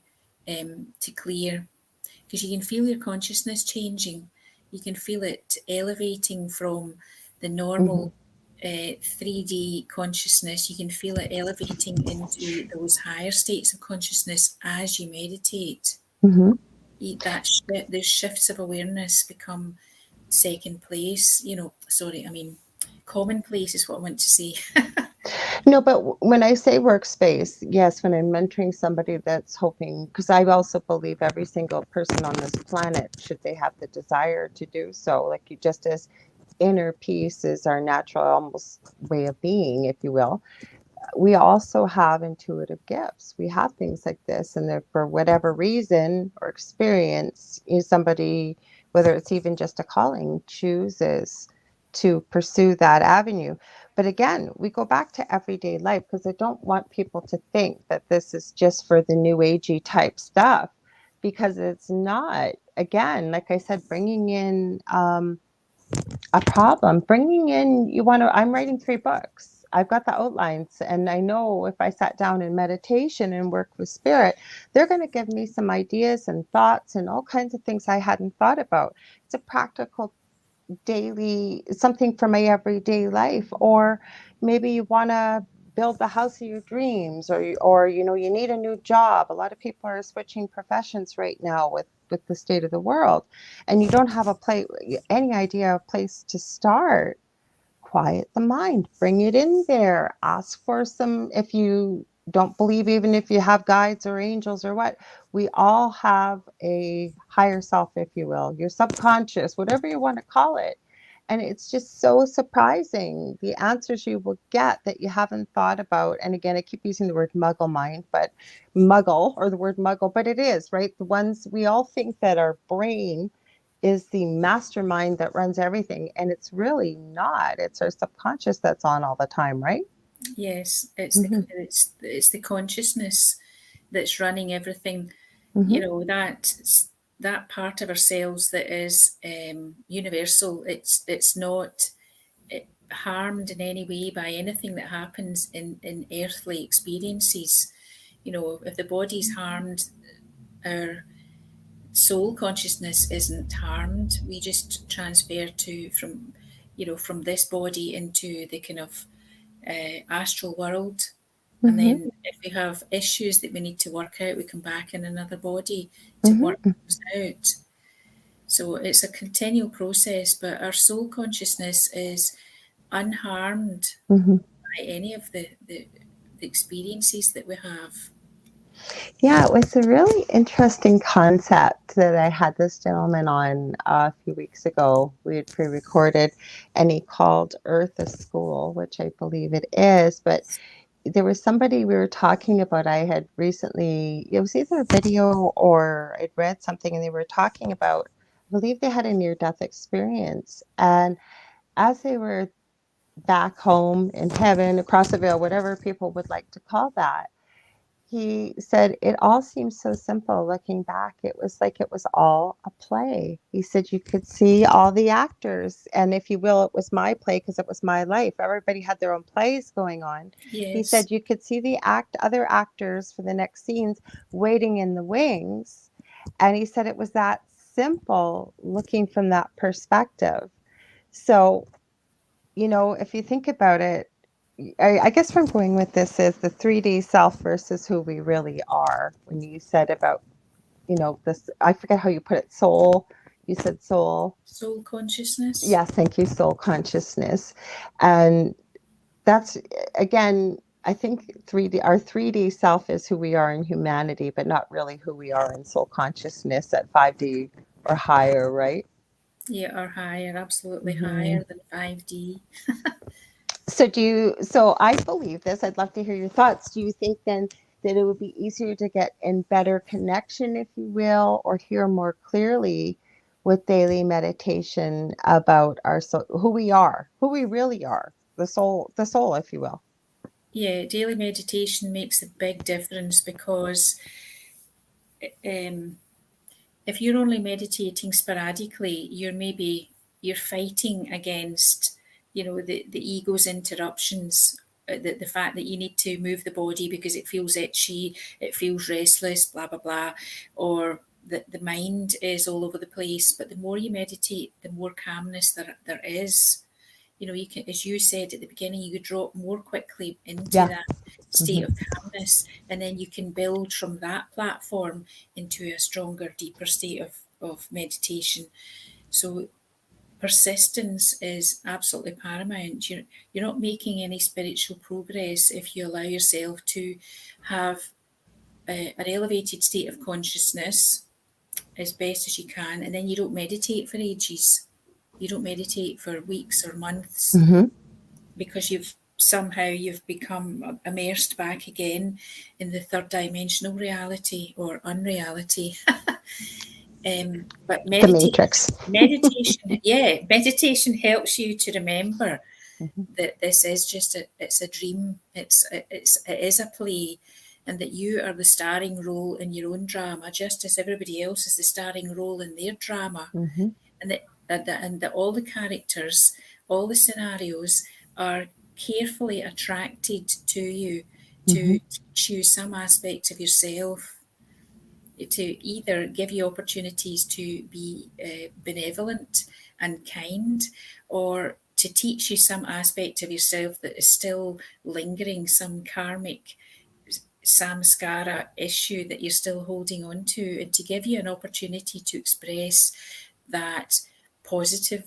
S2: clear, because you can feel your consciousness changing. You can feel it elevating from the
S1: Mm-hmm.
S2: normal 3D consciousness. You can feel it elevating into those higher states of consciousness as you meditate.
S1: Mm-hmm.
S2: Those shifts of awareness become second place. Sorry, I mean, commonplace is what I want to say.
S1: No, but when I say workspace, yes, when I'm mentoring somebody that's hoping, because I also believe every single person on this planet, should they have the desire to do so, like you just as inner peace is our natural almost way of being, if you will, we also have intuitive gifts. We have things like this, and for whatever reason or experience, somebody, whether it's even just a calling, chooses to pursue that avenue. But again, we go back to everyday life, because I don't want people to think that this is just for the new agey type stuff, because it's not. Again, like I said, bringing in a problem. Bringing in, I'm writing 3 books. I've got the outlines, and I know if I sat down in meditation and work with Spirit, they're going to give me some ideas and thoughts and all kinds of things I hadn't thought about. It's a practical daily, something for my everyday life. Or maybe you want to build the house of your dreams, or you need a new job. A lot of people are switching professions right now with the state of the world, and you don't have any idea of place to start. Quiet the mind, bring it in there, ask for some, if you don't believe, even if you have guides or angels or what, we all have a higher self, if you will, your subconscious, whatever you want to call it. And it's just so surprising the answers you will get that you haven't thought about. And again, I keep using the word muggle mind, but the word muggle, but it is, right? The ones we all think that our brain is the mastermind that runs everything, and it's really not. It's our subconscious that's on all the time, right?
S2: Yes,
S1: Mm-hmm.
S2: it's the consciousness that's running everything.
S1: Mm-hmm.
S2: That part of ourselves that is universal. It's not harmed in any way by anything that happens in earthly experiences. If the body's harmed, our soul consciousness isn't harmed. We just transfer from this body into the kind of astral world. And
S1: Mm-hmm.
S2: then if we have issues that we need to work out, we come back in another body to work
S1: Mm-hmm.
S2: those out. So it's a continual process, but our soul consciousness is unharmed
S1: Mm-hmm.
S2: by any of the experiences that we have.
S1: Yeah, it was a really interesting concept that I had this gentleman on a few weeks ago. We had pre-recorded, and he called Earth a school, which I believe it is. But there was somebody we were talking about. I had recently, it was either a video or I'd read something, and they were talking about, I believe they had a near-death experience. And as they were back home in heaven, across the veil, whatever people would like to call that, he said it all seems so simple looking back. It was like it was all a play. He said you could see all the actors, and if you will, it was my play because it was my life. Everybody had their own plays going on. He
S2: Yes.
S1: said you could see the other actors for the next scenes waiting in the wings, and he said it was that simple looking from that perspective. So, if you think about it, I guess where I'm going with this is the 3D self versus who we really are. When you said about, this, I forget how you put it, soul. You said soul.
S2: Soul consciousness.
S1: Yes, thank you, soul consciousness. And that's, again, I think our 3D self is who we are in humanity, but not really who we are in soul consciousness at 5D or higher, right?
S2: Yeah, or higher, absolutely
S1: Mm-hmm.
S2: higher than 5D.
S1: So I believe this. I'd love to hear your thoughts. Do you think then that it would be easier to get in better connection, if you will, or hear more clearly with daily meditation about our soul, who we are, who we really are, the soul, if you will.
S2: Yeah, daily meditation makes a big difference because um, if you're only meditating sporadically, you're fighting against, the ego's interruptions, the fact that you need to move the body because it feels itchy, it feels restless, blah blah blah, or the mind is all over the place. But the more you meditate, the more calmness there is. You can, as you said at the beginning, you could drop more quickly into
S1: Yeah.
S2: that state
S1: Mm-hmm.
S2: of calmness, and then you can build from that platform into a stronger, deeper state of meditation. So persistence is absolutely paramount. You're not making any spiritual progress if you allow yourself to have an elevated state of consciousness as best as you can, and then you don't meditate for ages. You don't meditate for weeks or months
S1: Mm-hmm.
S2: because you've become immersed back again in the third dimensional reality or unreality. But
S1: The Matrix.
S2: meditation helps you to remember
S1: Mm-hmm.
S2: that this is just it's a dream. It is a play, and that you are the starring role in your own drama, just as everybody else is the starring role in their drama,
S1: Mm-hmm.
S2: and that all the characters, all the scenarios are carefully attracted to you
S1: Mm-hmm.
S2: to teach you some aspect of yourself, to either give you opportunities to be benevolent and kind, or to teach you some aspect of yourself that is still lingering, some karmic samskara issue that you're still holding on to, and to give you an opportunity to express that positive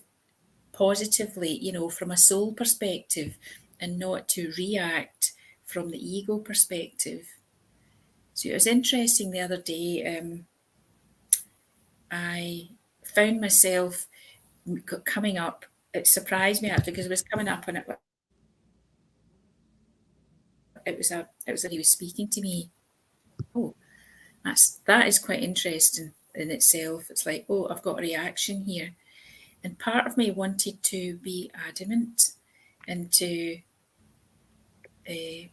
S2: positively, from a soul perspective, and not to react from the ego perspective. So it was interesting the other day. I found myself coming up. It surprised me actually because it was coming up, and it was that he was speaking to me. Oh, that is quite interesting in itself. It's like, oh, I've got a reaction here, and part of me wanted to be adamant and uh,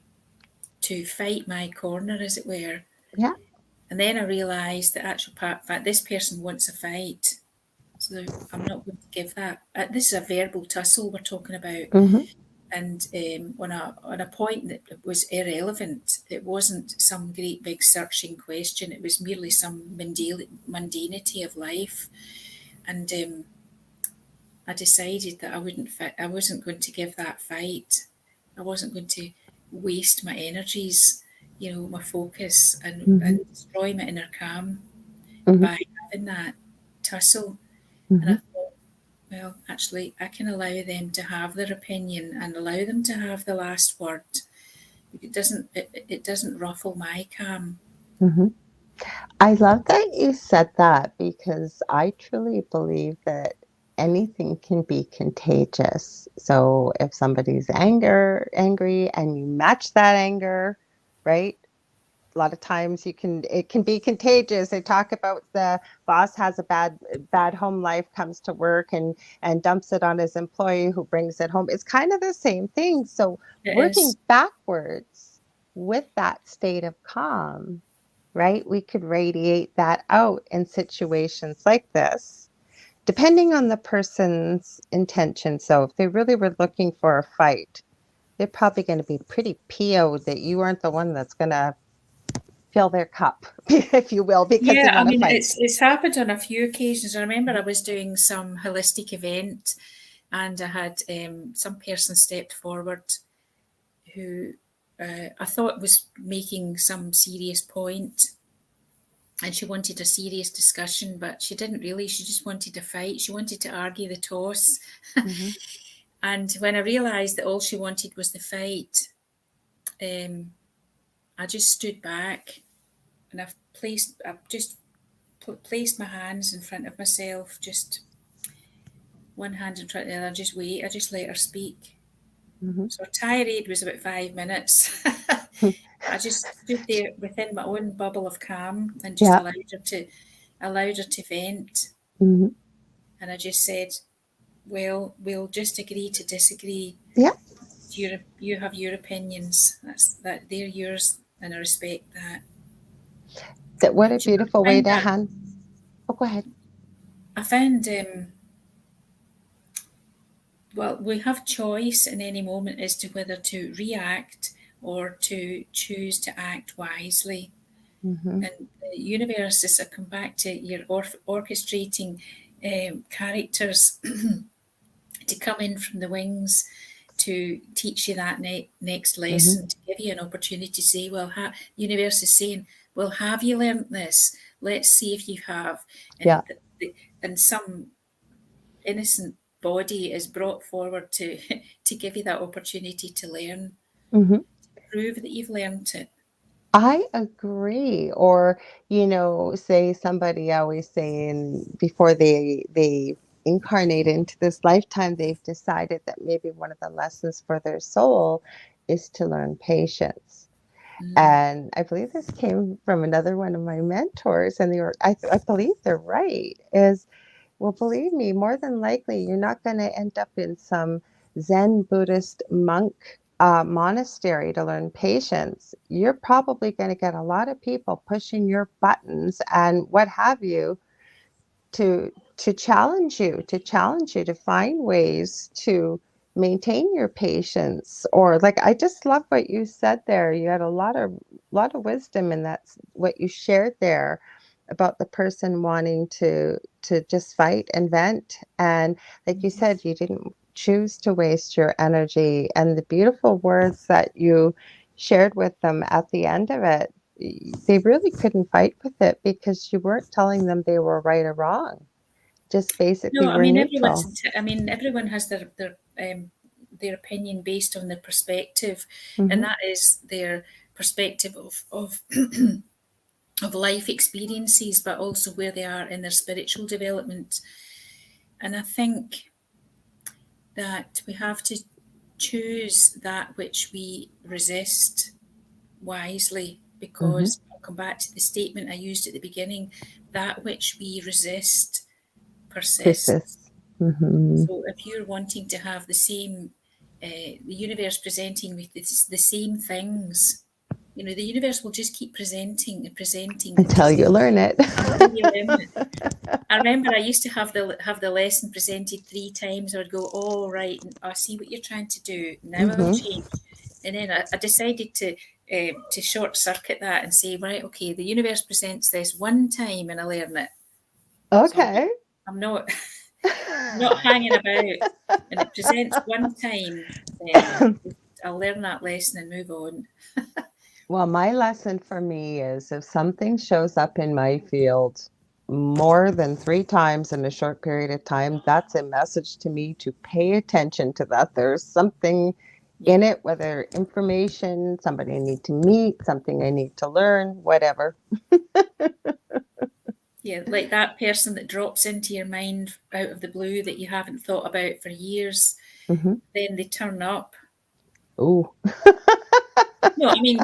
S2: to fight my corner, as it were.
S1: Yeah.
S2: And then I realised that actual fact this person wants a fight, so I'm not going to give that. This is a verbal tussle we're talking about,
S1: Mm-hmm.
S2: and on a point that was irrelevant. It wasn't some great big searching question. It was merely some mundanity of life, and I decided that I wasn't going to give that fight. I wasn't going to waste my energies, my focus, and
S1: Mm-hmm.
S2: destroy my inner calm
S1: Mm-hmm.
S2: by having that tussle. And I
S1: Mm-hmm.
S2: thought, well, actually, I can allow them to have their opinion and allow them to have the last word. It doesn't ruffle my calm.
S1: Mm-hmm. I love that you said that because I truly believe that anything can be contagious. So if somebody's angry and you match that anger, right? A lot of times it can be contagious. They talk about the boss has a bad home life, comes to work and dumps it on his employee who brings it home. It's kind of the same thing. So
S2: It
S1: working
S2: is.
S1: backwards with that state of calm, right? We could radiate that out in situations like this, depending on the person's intention. So if they really were looking for a fight, they're probably going to be pretty PO'd that you aren't the one that's going to fill their cup, if you will, because they
S2: Yeah, I
S1: want to
S2: mean,
S1: fight.
S2: it's happened on a few occasions. I remember I was doing some holistic event, and I had some person stepped forward who I thought was making some serious point, and she wanted a serious discussion, but she didn't really. She just wanted a fight. She wanted to argue the toss.
S1: Mm-hmm.
S2: And when I realised that all she wanted was the fight, um, I just stood back, and I've just placed my hands in front of myself, just one hand in front of the other, just wait. I just let her speak.
S1: Mm-hmm.
S2: So our tirade was about 5 minutes. I just stood there within my own bubble of calm and just
S1: Yeah.
S2: allowed her to vent.
S1: Mm-hmm.
S2: And I just said, well, we'll just agree to disagree.
S1: Yeah.
S2: You have your opinions. They're yours, and I respect that.
S1: That what a
S2: And I
S1: beautiful way
S2: found
S1: to
S2: that
S1: hand. Oh, go ahead.
S2: I found well, we have choice in any moment as to whether to react or to choose to act wisely.
S1: Mm-hmm.
S2: And the universe is a come back to your orchestrating characters to come in from the wings to teach you that next
S1: Mm-hmm.
S2: lesson, to give you an opportunity to say, well, universe is saying, well, have you learnt this? Let's see if you have.
S1: Yeah.
S2: And and some innocent body is brought forward to to give you that opportunity to learn,
S1: Mm-hmm.
S2: prove that you've learned it.
S1: I agree. Or, say somebody always saying before they incarnate into this lifetime, they've decided that maybe one of the lessons for their soul is to learn patience.
S2: Mm.
S1: And I believe this came from another one of my mentors, and I believe they're right, is, well, believe me, more than likely, you're not going to end up in some Zen Buddhist monk monastery to learn patience. You're probably going to get a lot of people pushing your buttons and what have you to challenge you to find ways to maintain your patience. Or like, I just love what you said there. You had a lot of wisdom in that, what you shared there about the person wanting to just fight and vent. And like you said, you didn't choose to waste your energy, and the beautiful words that you shared with them at the end of it, they really couldn't fight with it because you weren't telling them they were right or wrong, just basically
S2: No, I
S1: were
S2: mean
S1: neutral.
S2: everyone has their opinion based on their perspective, and
S1: Mm-hmm.
S2: that is their perspective of of life experiences, but also where they are in their spiritual development. And I think that we have to choose that which we resist wisely,
S1: Mm-hmm.
S2: because I'll come back to the statement I used at the beginning, that which we resist persists.
S1: Persist. Mm-hmm.
S2: So if you're wanting to have the universe presenting with the same things, the universe will just keep presenting and presenting and
S1: Until you
S2: presenting
S1: learn it.
S2: until you learn it. I remember I used to have the lesson presented 3 times. I would go, "Oh, right, I see what you're trying to do. Now I'll
S1: Mm-hmm.
S2: change." And then I decided to short circuit that and say, "Right, okay, the universe presents this one time, and I learn it. So
S1: Okay.
S2: I'm not not hanging about, and it presents one time, then I'll learn that lesson and move on.
S1: Well, my lesson for me is if something shows up in my field more than 3 times in a short period of time, that's a message to me to pay attention to that. There's something
S2: Yeah.
S1: in it, whether information, somebody I need to meet, something I need to learn, whatever.
S2: Yeah, like that person that drops into your mind out of the blue that you haven't thought about for years,
S1: Mm-hmm.
S2: then they turn up.
S1: Ooh,
S2: No, I mean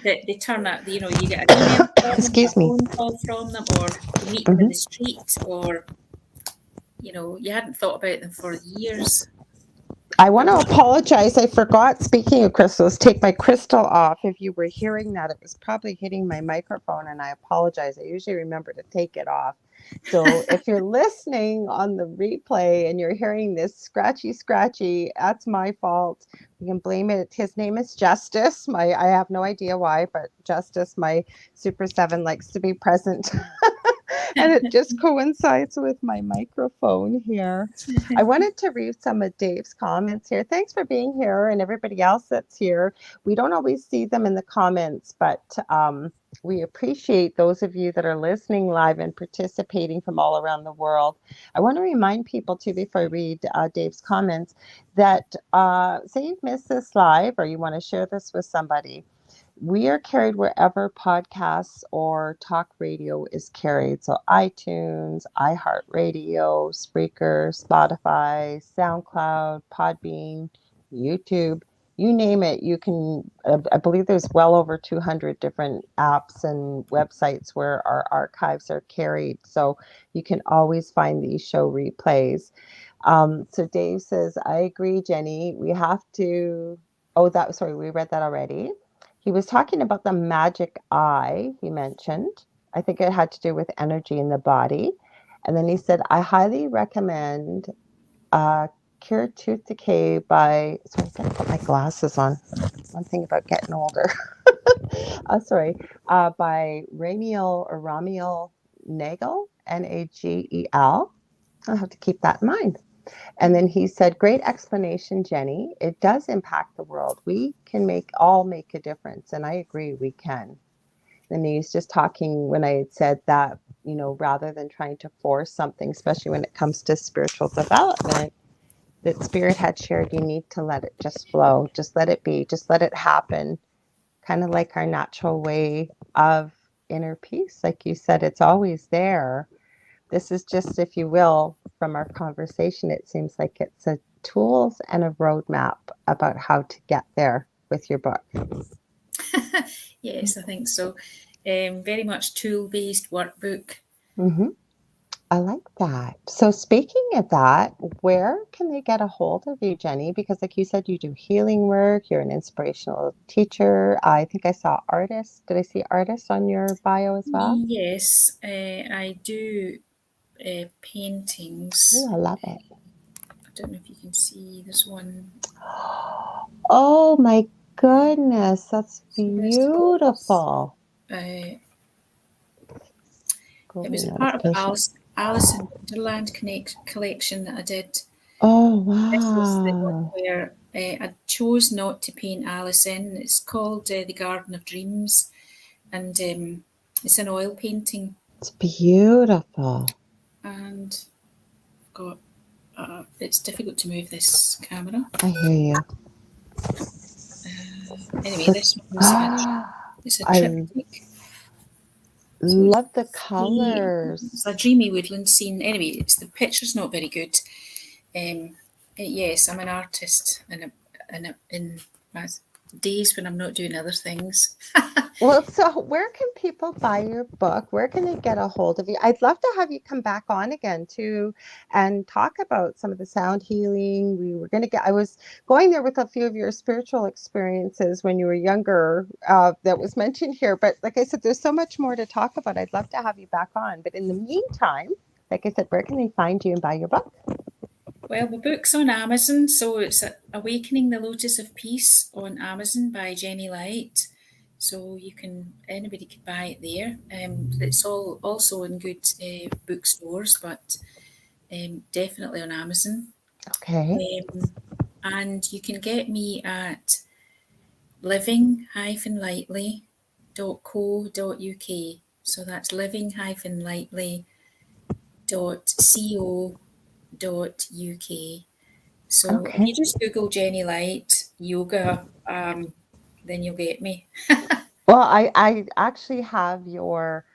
S2: they turn up. You know, you get an email from them, or a
S1: excuse me.
S2: phone call from them, or you meet them in
S1: Mm-hmm.
S2: the street, or you hadn't thought about them for years.
S1: I want
S2: But
S1: to apologize. I forgot, speaking of crystals, take my crystal off. If you were hearing that, it was probably hitting my microphone, and I apologize. I usually remember to take it off. So if you're listening on the replay and you're hearing this scratchy, that's my fault. You can blame it. His name is Justice. I have no idea why, but Justice, my Super 7, likes to be present. And it just coincides with my microphone here. I wanted to read some of Dave's comments here. Thanks for being here, and everybody else that's here. We don't always see them in the comments, but we appreciate those of you that are listening live and participating from all around the world. I want to remind people too, before I read Dave's comments, that say you've missed this live or you want to share this with somebody. We are carried wherever podcasts or talk radio is carried. So iTunes, iHeartRadio, Spreaker, Spotify, SoundCloud, Podbean, YouTube, you name it. You can, I believe there's well over 200 different apps and websites where our archives are carried. So you can always find these show replays. So Dave says, I agree, Jenny. We have to, sorry, we read that already. He was talking about the magic eye, he mentioned. I think it had to do with energy in the body. And then he said, I highly recommend Cure Tooth Decay by, sorry, I gotta put my glasses on. One thing about getting older. By Ramiel Nagel, Nagel. I'll have to keep that in mind. And then he said, great explanation, Jenny. It does impact the world. We can all make a difference. And I agree, we can. And he's just talking when I had said that, rather than trying to force something, especially when it comes to spiritual development, that Spirit had shared, you need to let it just flow. Just let it be. Just let it happen. Kind of like our natural way of inner peace. Like you said, it's always there. This is just, if you will, from our conversation, it seems like it's a tools and a roadmap about how to get there with your book.
S2: Yes, I think so. Very much tool-based workbook.
S1: Mm-hmm. I like that. So speaking of that, where can they get a hold of you, Jenny? Because like you said, you do healing work, you're an inspirational teacher. I think I saw artists. Did I see artists on your bio as well?
S2: Yes, I do paintings.
S1: Oh, I love it.
S2: I don't know if you can see. There's one.
S1: Oh my goodness, that's
S2: So this was,
S1: beautiful.
S2: it
S1: Golden
S2: was part of the
S1: notification.
S2: Alice in Wonderland collection that I did.
S1: Oh,
S2: This was the one
S1: wow.
S2: where I chose not to paint Alice in. It's called The Garden of Dreams, and it's an oil painting.
S1: It's beautiful.
S2: And I've got it's difficult to move this camera.
S1: I hear you.
S2: Anyway,
S1: So,
S2: this one's it's a
S1: I
S2: triptych. So
S1: love the colors.
S2: it's a dreamy woodland scene. Anyway, the picture's not very good. Yes, I'm an artist in my days when I'm not doing other things.
S1: Well, so where can people buy your book? Where can they get a hold of you? I'd love to have you come back on again too and talk about some of the sound healing. I was going there with a few of your spiritual experiences when you were younger that was mentioned here. But like I said, there's so much more to talk about. I'd love to have you back on. But in the meantime, like I said, where can they find you and buy your book?
S2: Well, the book's on Amazon, so it's Awakening the Lotus of Peace on Amazon by Jenny Light. So anybody can buy it there. It's also in good bookstores, but definitely on Amazon.
S1: Okay.
S2: And you can get me at living-lightly.co.uk. So that's living-lightly.co.uk. So if
S1: Okay.
S2: you just Google Jenny Light yoga, then you'll get me.
S1: Well, I actually have your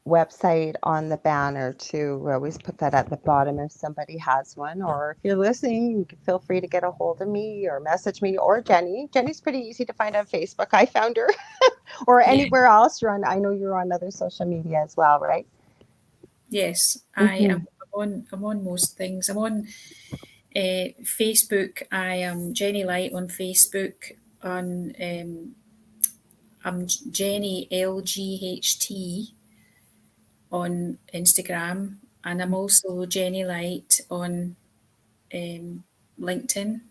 S1: website on the banner too. We always put that at the bottom if somebody has one, or if you're listening, you can feel free to get a hold of me or message me or Jenny. Jenny's pretty easy to find on Facebook. I found her, or
S2: Yeah.
S1: anywhere else you're on. I know you're on other social media as well, right?
S2: Yes, I am.
S1: Mm-hmm.
S2: I'm on most things. I'm on Facebook. I am Jenny Light on Facebook. On I'm Jenny LGHT on Instagram, and I'm also Jenny Light on um, LinkedIn.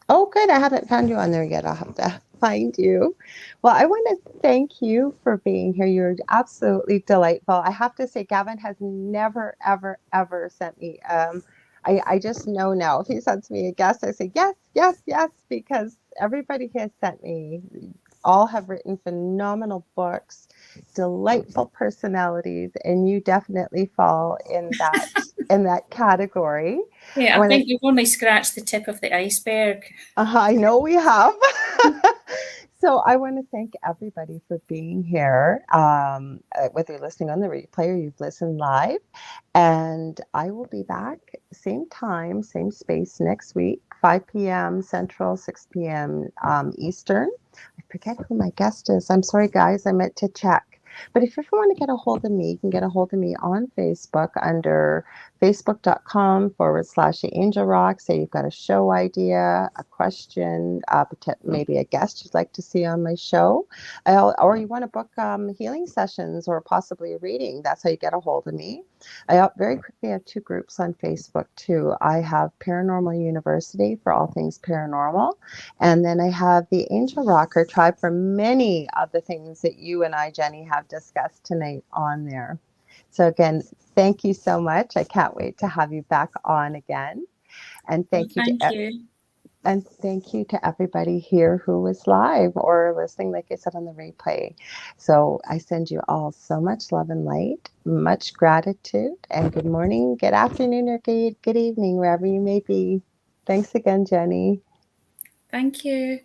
S1: Oh, good. I haven't found you on there yet. I'll have to find you. Well, I want to thank you for being here. You're absolutely delightful. I have to say, Gavin has never, ever, ever sent me. I just know now if he sends me a guest, I say yes, yes, yes, because everybody he has sent me all have written phenomenal books, delightful personalities, and you definitely fall in that category. I
S2: Yeah, I
S1: want to
S2: think you've only scratched the tip of the iceberg.
S1: I know we have. So I want to thank everybody for being here, whether you're listening on the replay or you've listened live. And I will be back same time, same space next week, 5 p.m. Central, 6 p.m. Eastern. I forget who my guest is. I'm sorry, guys. I meant to check. But if you ever want to get a hold of me, you can get a hold of me on Facebook under facebook.com/the Angel Rock. Say you've got a show idea, a question, maybe a guest you'd like to see on my show, or you want to book healing sessions or possibly a reading. That's how you get a hold of me. I very quickly have two groups on Facebook too. I have Paranormal University for all things paranormal, and then I have the Angel Rocker Tribe for many of the things that you and I, Jenny, have discussed tonight on there. So again, thank you so much. I can't wait to have you back on again. And
S2: Well,
S1: thank you
S2: thank you.
S1: to everybody here who was live or listening, like I said, on the replay. So I send you all so much love and light, much gratitude, and good morning, good afternoon, or good evening, wherever you may be. Thanks again, Jenny.
S2: Thank you.